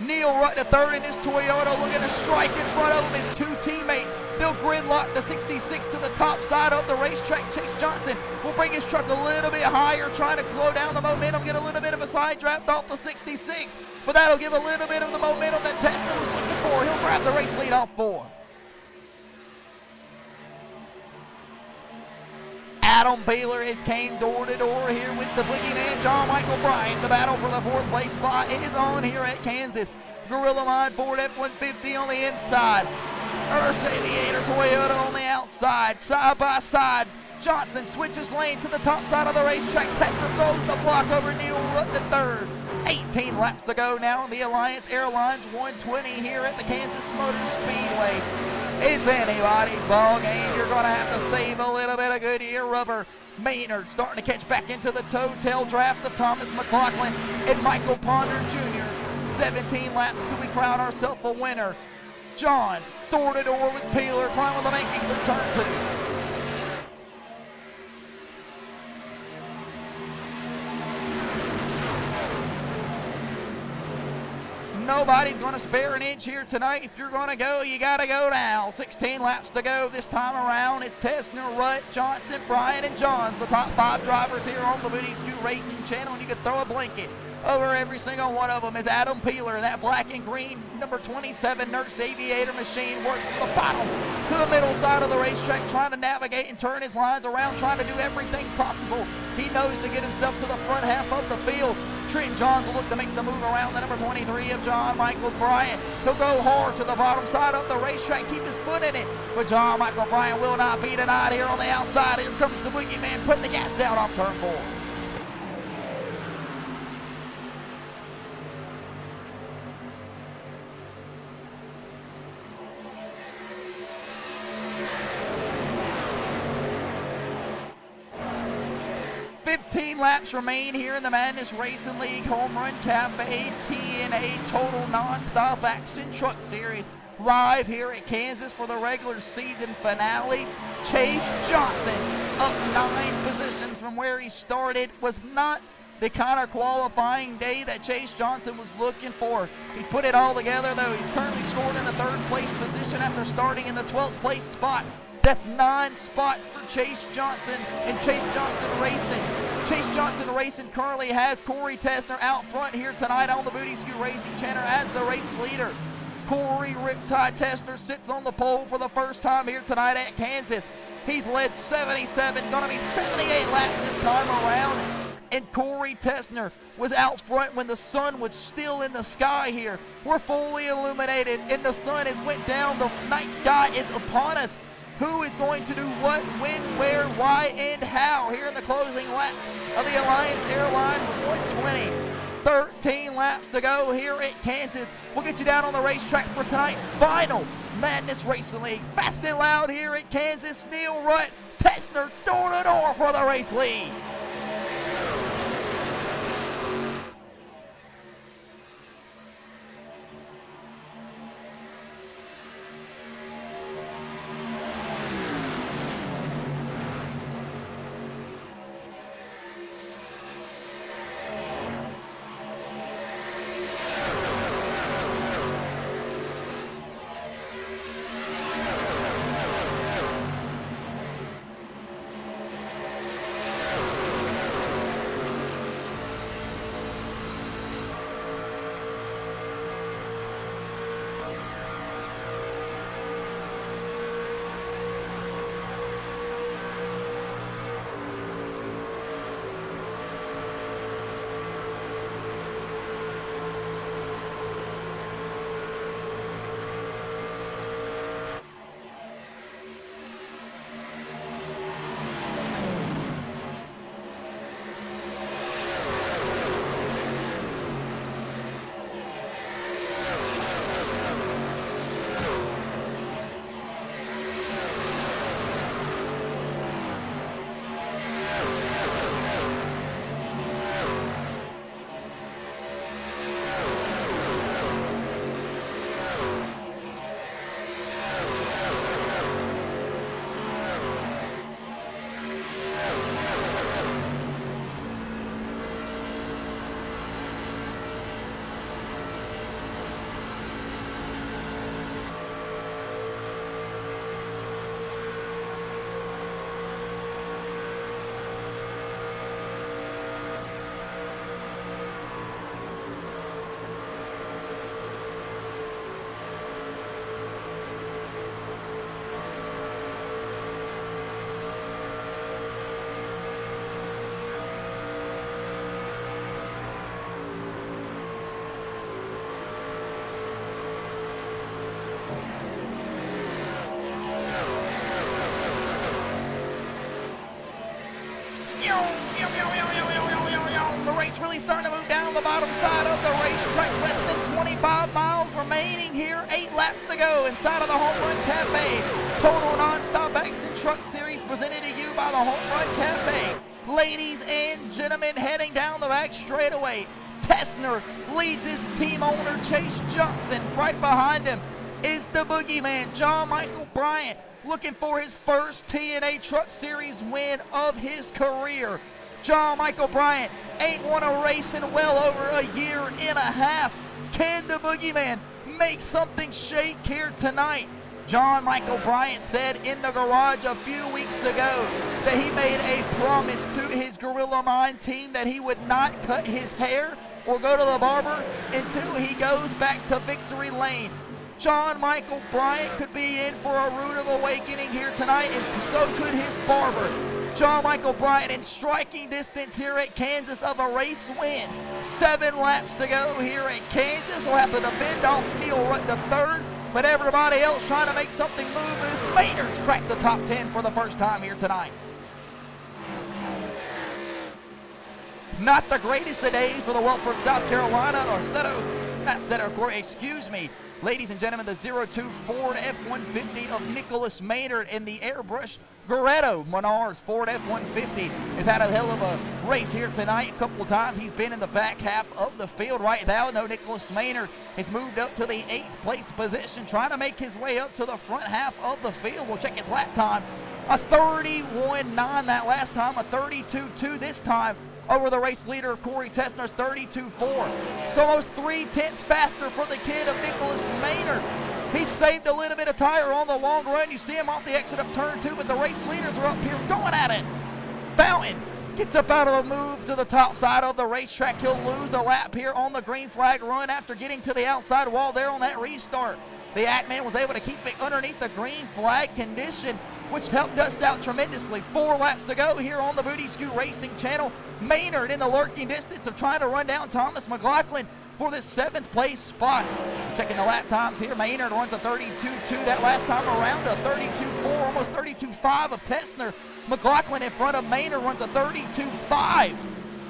Neil Rutt the third in his Toyota, looking to strike in front of him. His two teammates, they'll gridlock the 66 to the top side of the racetrack. Chase Johnson will bring his truck a little bit higher, trying to slow down the momentum, get a little bit of a side draft off the 66, but that'll give a little bit of the momentum that Tester was looking for. He'll grab the race lead off 4. Adam Baylor has came door to door here with the boogeyman John Michael Bryant. The battle for the 4th place spot is on here at Kansas. Gorilla Mod Ford F-150 on the inside. Ursa Aviator Toyota on the outside. Side by side, Johnson switches lane to the top side of the racetrack. Tester throws the block over Neil Rutt the third. 18 laps to go now in the Alliance Airlines 120 here at the Kansas Motor Speedway. It's anybody's ball game. You're going to have to save a little bit of Goodyear rubber. Maynard starting to catch back into the toe tail draft of Thomas McLaughlin and Michael Ponder Jr. 17 laps till we crown ourselves a winner. Johns door to door with Peeler, climbing the making for turn 2. Nobody's going to spare an inch here tonight. If you're going to go, you got to go now. 16 laps to go this time around. It's Tessner, Rutt, Johnson, Bryant, and Johns, the top 5 drivers here on the Booty Scoot Racing channel. And you can throw a blanket over every single one of them. Is Adam Peeler, that black and green number 27 Nurse Aviator machine, works from the bottom to the middle side of the racetrack, trying to navigate and turn his lines around, trying to do everything possible. He knows to get himself to the front half of the field. Trenton Johns will look to make the move around the number 23 of John Michael Bryant. He'll go hard to the bottom side of the racetrack, keep his foot in it. But John Michael Bryant will not be denied here on the outside. Here comes the boogeyman, putting the gas down off turn 4. Laps remain here in the Madness Racing League Homerun Cafe TNA Total Non-Stop Action Truck Series, live here at Kansas for the regular season finale. Chase Johnson up 9 positions from where he started. Was not the kind of qualifying day that Chase Johnson was looking for. He's put it all together, though. He's currently scored in the 3rd place position after starting in the 12th place spot. That's 9 spots for Chase Johnson and Chase Johnson Racing. Chase Johnson Racing currently has Corey Tessner out front here tonight on the Booty Scoot Racing Channel as the race leader. Corey Riptide Tessner sits on the pole for the first time here tonight at Kansas. He's led 77, going to be 78 laps this time around. And Corey Tessner was out front when the sun was still in the sky here. We're fully illuminated and the sun has went down. The night sky is upon us. Who is going to do what, when, where, why, and how here in the closing lap of the Alliance Airlines 120. 13 laps to go here at Kansas. We'll get you down on the racetrack for tonight's final Madness Racing League. Fast and loud here at Kansas. Neil Rutt, Tessner, door to door for the race lead. the bottom side of the racetrack. Less than 25 miles remaining here. 8 laps to go inside of the Homerun Cafe. Total non-stop action truck series presented to you by the Homerun Cafe. Ladies and gentlemen, heading down the back straightaway. Tessner leads his team owner, Chase Johnson. Right behind him is the boogeyman, John Michael Bryant, looking for his first TNA Truck Series win of his career. John Michael Bryant ain't won a race in well over a year and a half. Can the boogeyman make something shake here tonight? John Michael Bryant said in the garage a few weeks ago that he made a promise to his Gorilla Mind team that he would not cut his hair or go to the barber until he goes back to victory lane. John Michael Bryant could be in for a rude awakening here tonight, and so could his barber. John Michael Bryant in striking distance here at Kansas of a race win. 7 laps to go here at Kansas. We'll have to defend off Neil Rutt the third, but everybody else trying to make something move as Maynard's cracked the top 10 for the first time here tonight. Not the greatest of days for the Welford, South Carolina, Ladies and gentlemen, the 02 Ford F-150 of Nicholas Maynard in the Airbrush Goretto Menards Ford F-150 has had a hell of a race here tonight. A couple of times he's been in the back half of the field right now. No, Nicholas Maynard has moved up to the 8th place position, trying to make his way up to the front half of the field. We'll check his lap time. A 31.9 that last time, a 32.2 this time over the race leader, Corey Tessner's 32.4. So almost 0.3 faster for the kid of Nicholas Maynard. He saved a little bit of tire on the long run. You see him off the exit of turn 2, but the race leaders are up here going at it. Fountain gets up out of the move to the top side of the racetrack. He'll lose a lap here on the green flag run after getting to the outside wall there on that restart. The Ackman was able to keep it underneath the green flag condition, which helped dust out tremendously. 4 laps to go here on the Booty Scoot Racing channel. Maynard in the lurking distance of trying to run down Thomas McLaughlin for this 7th place spot. Checking the lap times here. Maynard runs a 32.2 that last time around, a 32.4, almost 32.5 of Tessner. McLaughlin in front of Maynard runs a 32.5.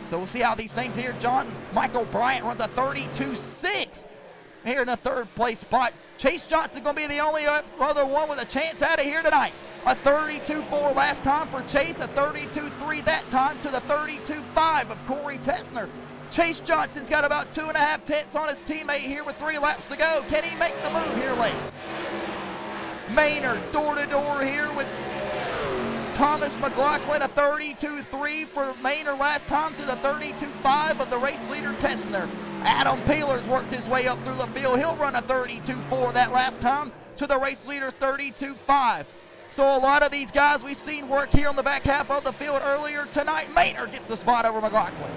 So we'll see how these things here. John Michael Bryant runs a 32.6 here in the 3rd place spot. Chase Johnson going to be the only other one with a chance out of here tonight. A 32.4 last time for Chase, a 32.3 that time to the 32.5 of Corey Tessner. Chase Johnson's got about 2.5 tenths on his teammate here with 3 laps to go. Can he make the move here late? Maynard door to door here with Thomas McLaughlin, a 32.3 for Maynard last time to the 32.5 of the race leader Tessner. Adam Peeler's worked his way up through the field. He'll run a 32.4 that last time to the race leader 32.5. So a lot of these guys we've seen work here on the back half of the field earlier tonight. Maynard gets the spot over McLaughlin.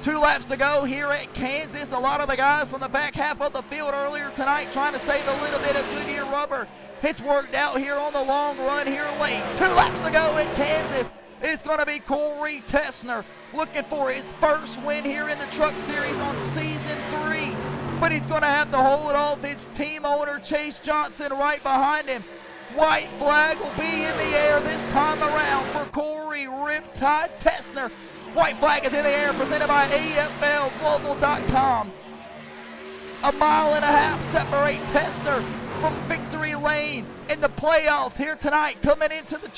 2 laps to go here at Kansas. A lot of the guys from the back half of the field earlier tonight trying to save a little bit of Goodyear rubber. It's worked out here on the long run here late. 2 laps to go at Kansas. It's going to be Corey Tessner looking for his first win here in the Truck Series on Season 3. But he's going to have to hold off his team owner, Chase Johnson, right behind him. White flag will be in the air this time around for Corey Riptide Tessner. White flag is in the air, presented by AFLglobal.com. 1.5 miles separate Tessner from victory lane in the playoffs here tonight. Coming into the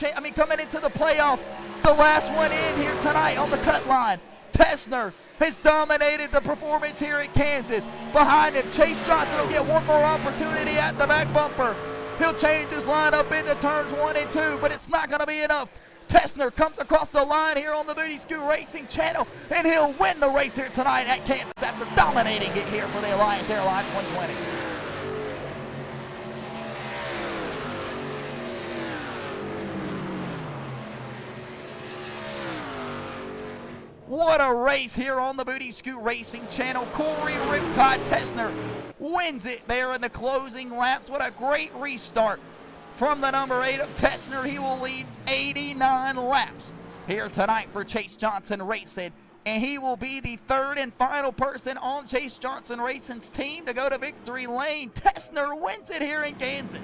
playoffs, the last one in here tonight on the cut line. Tessner has dominated the performance here at Kansas. Behind him, Chase Johnson will get one more opportunity at the back bumper. He'll change his lineup into turns 1 and 2, but it's not going to be enough. Tessner comes across the line here on the Booty Scoot Racing channel, and he'll win the race here tonight at Kansas after dominating it here for the Alliance Airlines 120. What a race here on the Booty Scoot Racing channel. Corey Riptide Tessner wins it there in the closing laps. What a great restart from the number 8 of Tessner. He will lead 89 laps here tonight for Chase Johnson Racing, and he will be the 3rd and final person on Chase Johnson Racing's team to go to victory lane. Tessner wins it here in Kansas.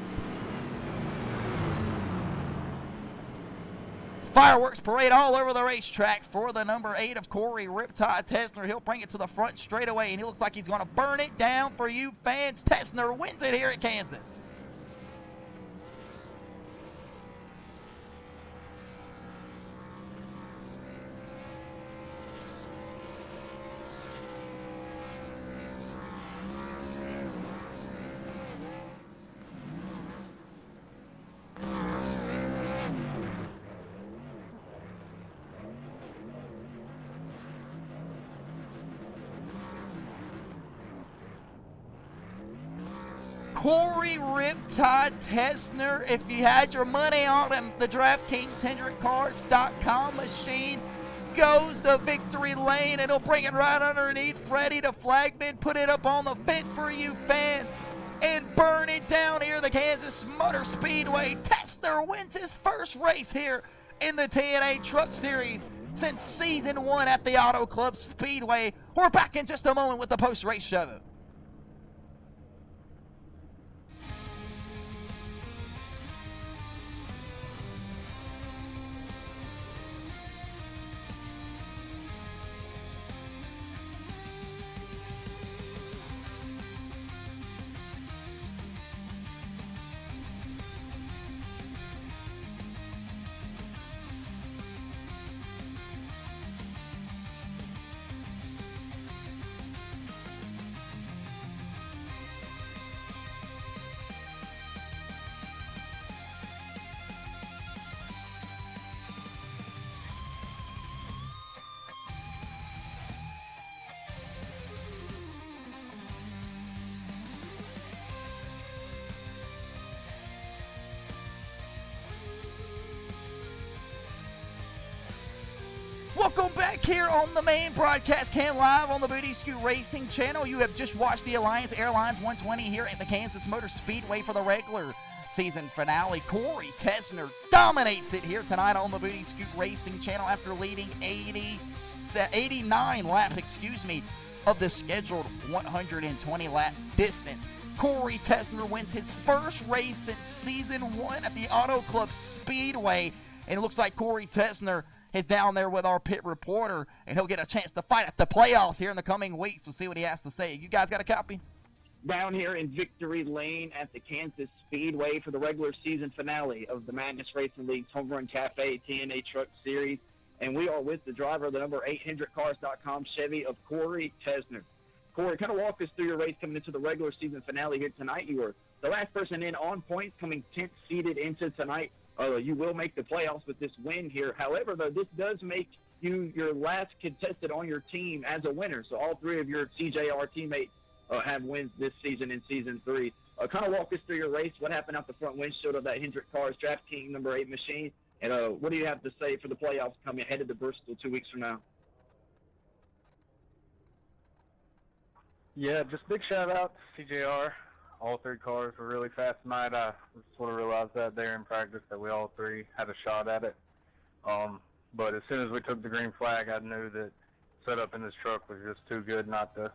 Fireworks parade all over the racetrack for the number 8 of Corey Riptide Tesner. He'll bring it to the front straightaway, and he looks like he's going to burn it down for you fans. Tesner wins it here at Kansas. Corey Riptide Tesner, if you had your money on him, the DraftKings HendrickCars.com machine goes to victory lane, and he'll bring it right underneath Freddie the flagman, put it up on the fence for you fans, and burn it down here at the Kansas Motor Speedway. Tesner wins his first race here in the TNA Truck Series since Season 1 at the Auto Club Speedway. We're back in just a moment with the post-race show. Welcome back here on the main broadcast cam live on the Booty Scoot Racing channel. You have just watched the Alliance Airlines 120 here at the Kansas Motor Speedway for the regular season finale. Corey Tesner dominates it here tonight on the Booty Scoot Racing channel after leading 89 laps, of the scheduled 120 lap distance. Corey Tesner wins his first race since Season 1 at the Auto Club Speedway, and it looks like Corey Tesner is down there with our pit reporter, and he'll get a chance to fight at the playoffs here in the coming weeks. We'll see what he has to say. You guys got a copy? Down here in Victory Lane at the Kansas Speedway for the regular season finale of the Madness Racing League's Homerun Cafe TNA Truck Series, and we are with the driver of the number 8 HendrickCars.com Chevy of Corey Tesner. Corey, kind of walk us through your race coming into the regular season finale here tonight. You were the last person in on points, coming 10th seeded into tonight. You will make the playoffs with this win here. However, though, this does make you your last contestant on your team as a winner. So all three of your CJR teammates have wins this season in Season 3. Kind of walk us through your race, what happened out the front windshield of that Hendrick Cars DraftKings number 8 machine, and what do you have to say for the playoffs coming headed to Bristol 2 weeks from now? Yeah, just big shout out to CJR. All three cars were really fast tonight. I sort of realized that there in practice that we all three had a shot at it. But as soon as we took the green flag, I knew that setup in this truck was just too good not to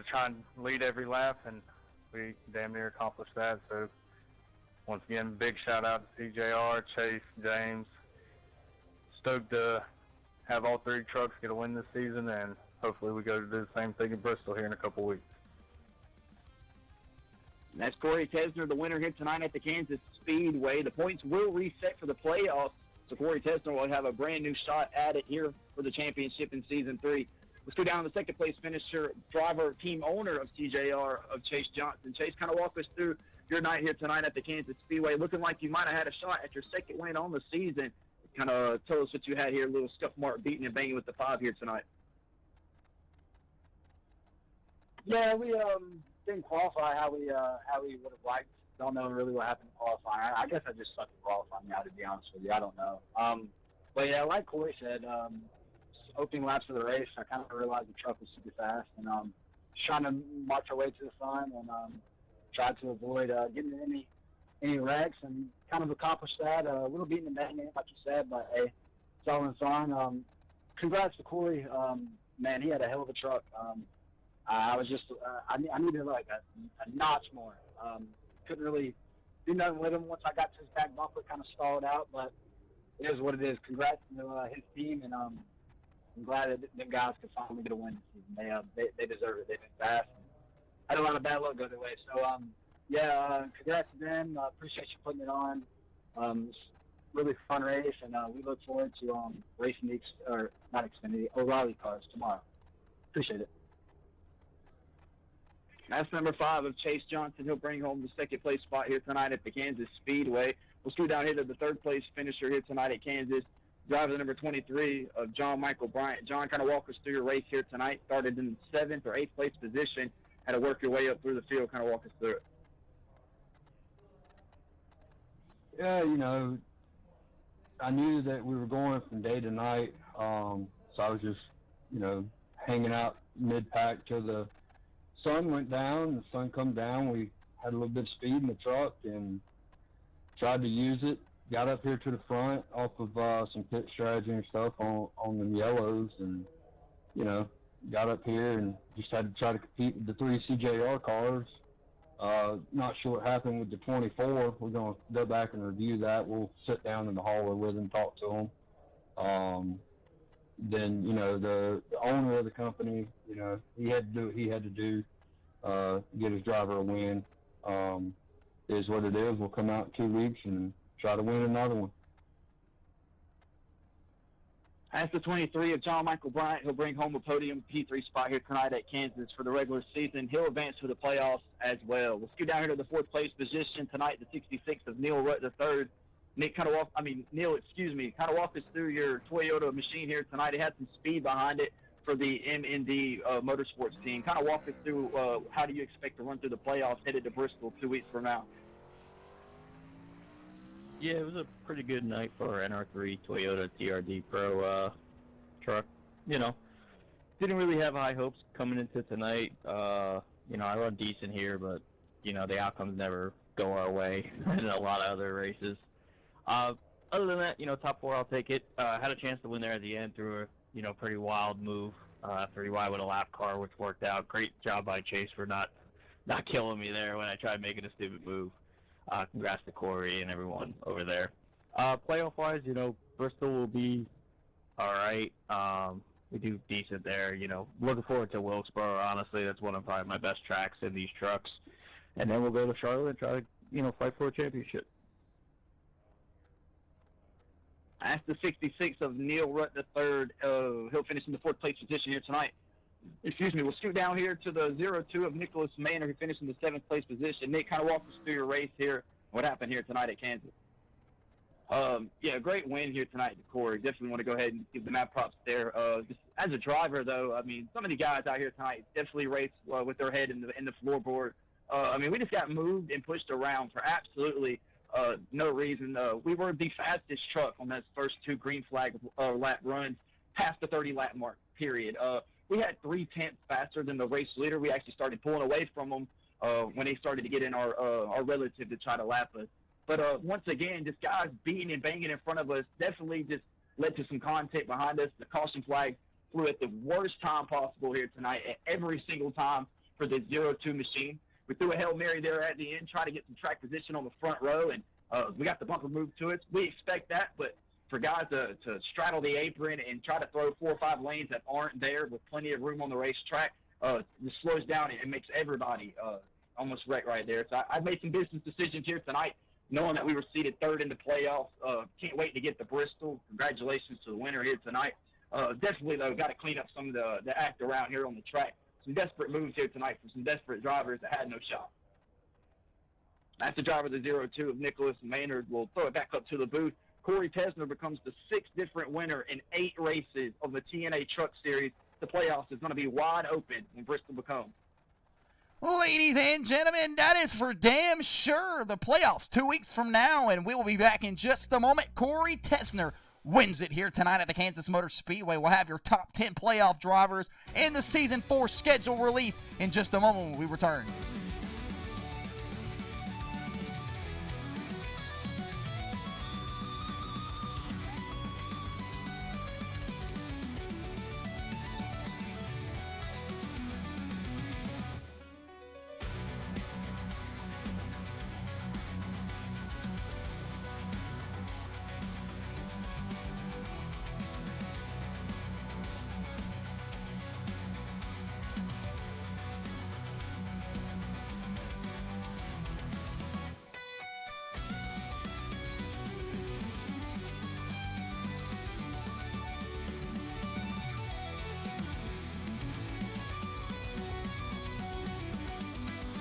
try and lead every lap, and we damn near accomplished that. So once again, big shout out to CJR, Chase, James. Stoked to have all three trucks get a win this season, and hopefully we go to do the same thing in Bristol here in a couple weeks. And that's Corey Tesner, the winner here tonight at the Kansas Speedway. The points will reset for the playoffs, so Corey Tesner will have a brand new shot at it here for the championship in Season 3. Let's go down to the second place finisher, driver, team owner of CJR, of Chase Johnson. Chase, kind of walk us through your night here tonight at the Kansas Speedway. Looking like you might have had a shot at your second win on the season. Kind of tell us what you had here, a little scuff mark beating and banging with the 5 here tonight. Yeah, we didn't qualify how we would have liked. Don't know really what happened in qualifying. I guess I just sucked at qualifying now, to be honest with you. I don't know. But yeah, like Corey said, opening laps of the race, I kind of realized the truck was super fast, and just trying to march our way to the front and try to avoid getting in any wrecks, and kind of accomplished that. A little beating the man, like you said, but hey, it's all in fun. Congrats to Corey. Man, he had a hell of a truck. I was just, I needed like a notch more. Couldn't really do nothing with him once I got to his back bumper, kind of stalled out, but it is what it is. Congrats to his team, and I'm glad that them guys could finally get a win this season. They deserve it. They've been fast. Had a lot of bad luck go their way. So congrats to them. Appreciate you putting it on. It's really fun race, and we look forward to racing the O'Reilly cars tomorrow. Appreciate it. That's number 5 of Chase Johnson. He'll bring home the second place spot here tonight at the Kansas Speedway. We'll scoot down here to the third place finisher here tonight at Kansas. Driver number 23 of John Michael Bryant. John, kind of walk us through your race here tonight. Started in 7th or 8th place position. Had to work your way up through the field. Kind of walk us through it. Yeah, I knew that we were going from day to night, so I was just, hanging out mid-pack till the sun went down. The sun come down. We had a little bit of speed in the truck and tried to use it. Got up here to the front off of some pit strategy and stuff on the yellows, and got up here and just had to try to compete with the 3 CJR cars. Not sure what happened with the 24. We're going to go back and review that. We'll sit down in the hallway with him, talk to him. Then, the owner of the company, he had to do what he had to do, get his driver a win. Is what it is. We'll come out in 2 weeks and try to win another one. That's the 23 of John Michael Bryant. He'll bring home a podium P3 spot here tonight at Kansas for the regular season. He'll advance to the playoffs as well. We'll scoot down here to the 4th place position tonight, the 66 of Neil Rutt III. Nick, kind of walk us through your Toyota machine here tonight. It had some speed behind it for the MND Motorsports team. Kind of walk us through how do you expect to run through the playoffs headed to Bristol 2 weeks from now? Yeah, it was a pretty good night for our NR3 Toyota TRD Pro truck. Didn't really have high hopes coming into tonight. I run decent here, but, the outcomes never go our way in a lot of other races. Other than that, top 4, I'll take it. Had a chance to win there at the end through a, pretty wild move, pretty wide with a lap car, which worked out. Great job by Chase for not killing me there when I tried making a stupid move. Congrats to Corey and everyone over there. Playoff-wise, Bristol will be all right. We do decent there. Looking forward to Wilkesboro. Honestly, that's one of probably my best tracks in these trucks. And then we'll go to Charlotte and try to, fight for a championship. That's the 66 of Neil Rutt III. He'll finish in the 4th place position here tonight. We'll scoot down here to the 02 of Nicholas Maynard, who finished in the 7th place position. Nick, kind of walk us through your race here. What happened here tonight at Kansas? Great win here tonight to Corey. Definitely want to go ahead and give the mad props there. Just as a driver, though, some of the guys out here tonight definitely raced with their head in the floorboard. We just got moved and pushed around for absolutely no reason. We were the fastest truck on those first 2 green flag lap runs, past the 30-lap mark, period. We had 0.3 faster than the race leader. We actually started pulling away from them when they started to get in our relative to try to lap us. But once again, just guys beating and banging in front of us definitely just led to some contact behind us. The caution flag flew at the worst time possible here tonight, every single time for the 02 machine. We threw a Hail Mary there at the end, trying to get some track position on the front row, and we got the bumper moved to us. We expect that, but for guys to straddle the apron and try to throw 4 or 5 lanes that aren't there with plenty of room on the racetrack, just slows down and makes everybody almost wreck right there. So I made some business decisions here tonight, knowing that we were seated 3rd in the playoffs. Can't wait to get to Bristol. Congratulations to the winner here tonight. Definitely, though, got to clean up some of the act around here on the track. Some desperate moves here tonight from some desperate drivers that had no shot. That's the driver of the 02 of Nicholas Maynard. We'll throw it back up to the booth. Corey Tesner becomes the 6th different winner in 8 races of the TNA Truck Series. The playoffs is going to be wide open when Bristol becomes. Ladies and gentlemen, that is for damn sure the playoffs 2 weeks from now, and we will be back in just a moment. Corey Tesner wins it here tonight at the Kansas Motor Speedway. We'll have your top 10 playoff drivers in the Season 4 schedule release in just a moment when we return.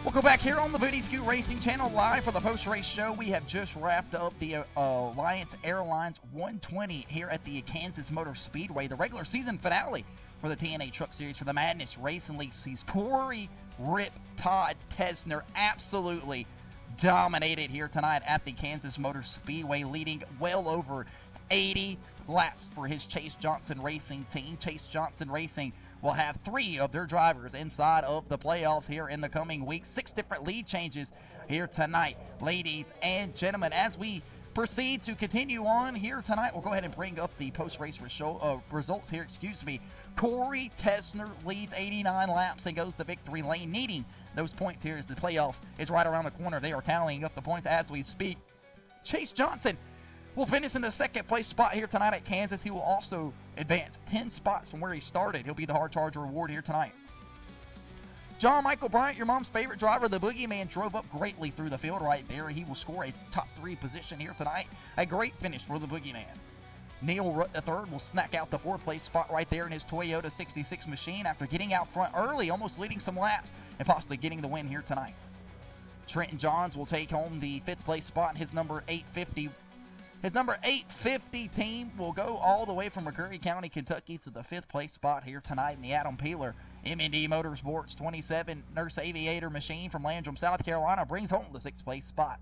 We'll go back here on the Booty Scoot Racing channel live for the post-race show. We have just wrapped up the Alliance Airlines 120 here at the Kansas Motor Speedway, the regular season finale for the TNA Truck Series for the Madness Racing League. Sees Corey Rip Todd Tesner absolutely dominated here tonight at the Kansas Motor Speedway, leading well over 80 laps for his Chase Johnson Racing team. Chase Johnson Racing will have 3 of their drivers inside of the playoffs here in the coming weeks. 6 different lead changes here tonight, ladies and gentlemen. As we proceed to continue on here tonight, we'll go ahead and bring up the post-race results here. Corey Tesner leads 89 laps and goes the victory lane, needing those points here as the playoffs is right around the corner. They are tallying up the points as we speak. Chase Johnson will finish in the second place spot here tonight at Kansas. He will also advance 10 spots from where he started. He'll be the Hard Charger Award here tonight. John Michael Bryant, your mom's favorite driver, the Boogeyman, drove up greatly through the field right there. He will score a top 3 position here tonight. A great finish for the Boogeyman. Neil Rutt III will snack out the 4th place spot right there in his Toyota 66 machine after getting out front early, almost leading some laps and possibly getting the win here tonight. Trenton Johns will take home the 5th place spot in his number 850. His number 850 team will go all the way from McCurry County, Kentucky to the 5th place spot here tonight in the Adam Peeler M&D Motorsports 27 Nurse Aviator machine from Landrum, South Carolina, brings home the 6th place spot.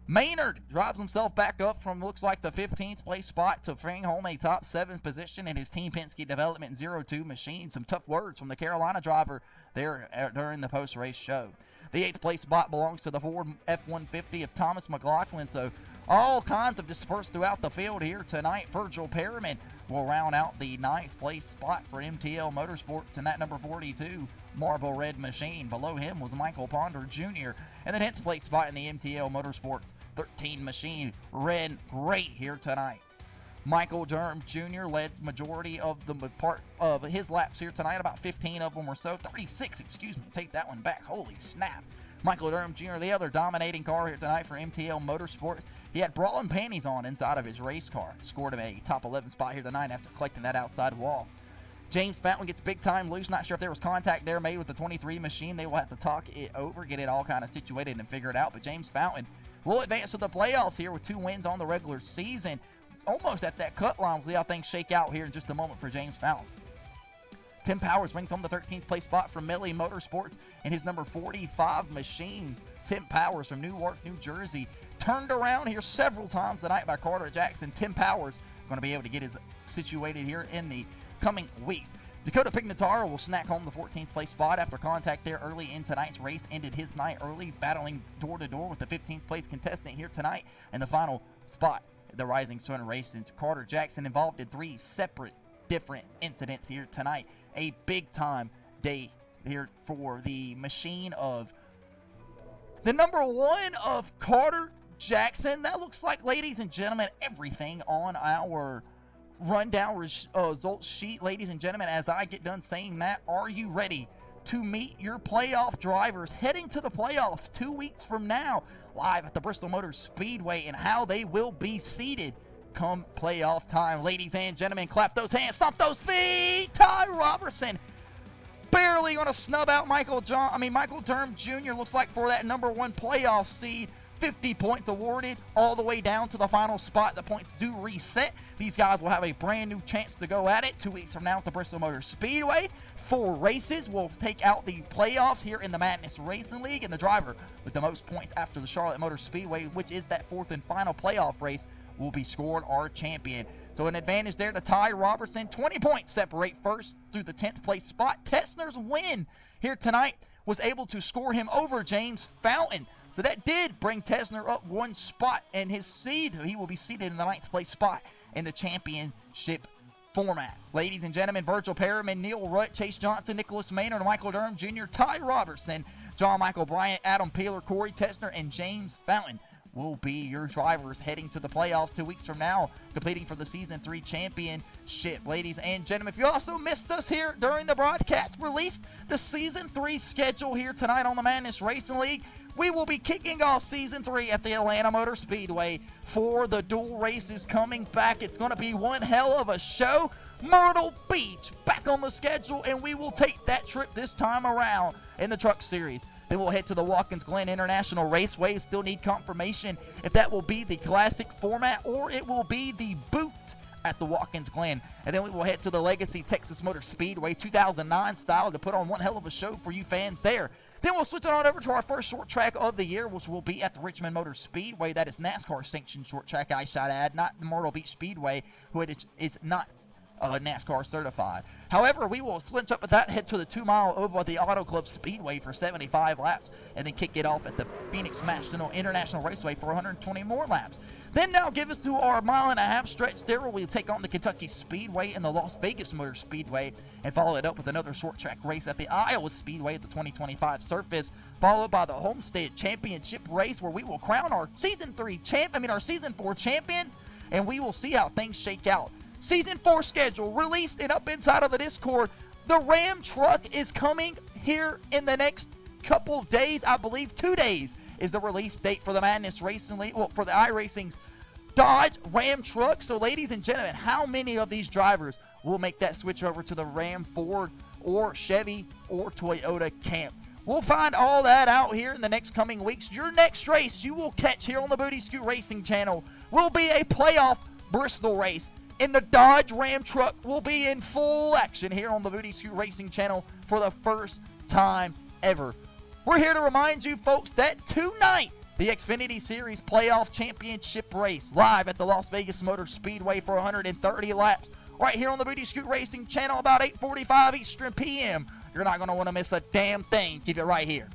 Maynard drives himself back up from looks like the 15th place spot to bring home a top 7 position in his Team Penske Development 02 machine. Some tough words from the Carolina driver there during the post-race show. The 8th place spot belongs to the Ford F-150 of Thomas McLaughlin, so all kinds of dispersed throughout the field here tonight. Virgil Perriman will round out the 9th place spot for MTL Motorsports in that number 42 Marble Red machine. Below him was Michael Ponder Jr. and the 10th place spot in the MTL Motorsports 13 machine. Red great here tonight. Michael Durham Jr. led the majority of the part of his laps here tonight, about 15 of them or so. 36, take that one back. Holy snap. Michael Durham Jr., the other dominating car here tonight for MTL Motorsports. He had brawling panties on inside of his race car. Scored him a top 11 spot here tonight after collecting that outside wall. James Fountain gets big time loose. Not sure if there was contact there made with the 23 machine. They will have to talk it over, get it all kind of situated and figure it out. But James Fountain will advance to the playoffs here with 2 wins on the regular season. Almost at that cut line. We'll see how things shake out here in just a moment for James Fountain. Tim Powers brings home the 13th place spot from Melly Motorsports in his number 45 machine. Tim Powers from Newark, New Jersey, turned around here several times tonight by Carter Jackson. Tim Powers going to be able to get his situated here in the coming weeks. Dakota Pignataro will snack home the 14th place spot after contact there early in tonight's race. Ended his night early, battling door-to-door with the 15th place contestant here tonight. And the final spot, the Rising Sun Racing's Carter Jackson, involved in 3 separate different incidents here tonight. A big-time day here for the machine of the number 1 of Carter Jackson. That looks like, ladies and gentlemen, everything on our rundown results sheet. Ladies and gentlemen, as I get done saying that, are you ready to meet your playoff drivers heading to the playoffs 2 weeks from now, live at the Bristol Motor Speedway, and how they will be seated come playoff time? Ladies and gentlemen, clap those hands, stomp those feet. Ty Robertson barely going to snub out Michael Durham Jr. looks like for that number 1 playoff seed. 50 points awarded all the way down to the final spot. The points do reset. These guys will have a brand new chance to go at it 2 weeks from now at the Bristol Motor Speedway. 4 races will take out the playoffs here in the Madness Racing League, and the driver with the most points after the Charlotte Motor Speedway, which is that 4th and final playoff race, will be scored our champion. So an advantage there to Ty Robertson. 20 points separate first through the 10th place spot. Tesner's win here tonight was able to score him over James Fountain. So that did bring Tesner up 1 spot in his seed. He will be seated in the 9th place spot in the championship format. Ladies and gentlemen, Virgil Perriman, Neil Rutt, Chase Johnson, Nicholas Maynard, Michael Durham Jr., Ty Robertson, John Michael Bryant, Adam Peeler, Corey Tesner, and James Fountain will be your drivers heading to the playoffs 2 weeks from now, competing for the Season 3 championship. Ladies and gentlemen, if you also missed us here during the broadcast, released the Season 3 schedule here tonight on the Madness Racing League. We will be kicking off Season 3 at the Atlanta Motor Speedway for the dual races coming back. It's going to be one hell of a show. Myrtle Beach back on the schedule, and we will take that trip this time around in the Truck Series. Then we'll head to the Watkins Glen International Raceway. Still need confirmation if that will be the classic format or it will be the boot at the Watkins Glen. And then we will head to the Legacy Texas Motor Speedway 2009 style to put on one hell of a show for you fans there. Then we'll switch on over to our first short track of the year, which will be at the Richmond Motor Speedway. That is NASCAR sanctioned short track, I should add, not the Myrtle Beach Speedway, who is not NASCAR certified. However, we will switch up with that, head to the 2 mile over at the Auto Club Speedway for 75 laps, and then kick it off at the Phoenix National International Raceway for 120 more laps. Then now give us to our 1.5 mile stretch there where we'll take on the Kentucky Speedway and the Las Vegas Motor Speedway and follow it up with another short track race at the Iowa Speedway at the 2025 Surface, followed by the Homestead Championship race where we will crown our Season 4 champion, and we will see how things shake out. Season 4 schedule released and up inside of the Discord. The Ram truck is coming here in the next couple days. I believe 2 days is the release date for the Madness Racing League, well, for the iRacing's Dodge Ram truck. So, ladies and gentlemen, how many of these drivers will make that switch over to the Ram, Ford, or Chevy, or Toyota camp? We'll find all that out here in the next coming weeks. Your next race you will catch here on the Booty Scoot Racing channel will be a playoff Bristol race. And the Dodge Ram truck will be in full action here on the Booty Scoot Racing channel for the first time ever. We're here to remind you folks that tonight, the Xfinity Series Playoff Championship race live at the Las Vegas Motor Speedway for 130 laps right here on the Booty Scoot Racing channel about 8:45 Eastern PM. You're not going to want to miss a damn thing. Keep it right here.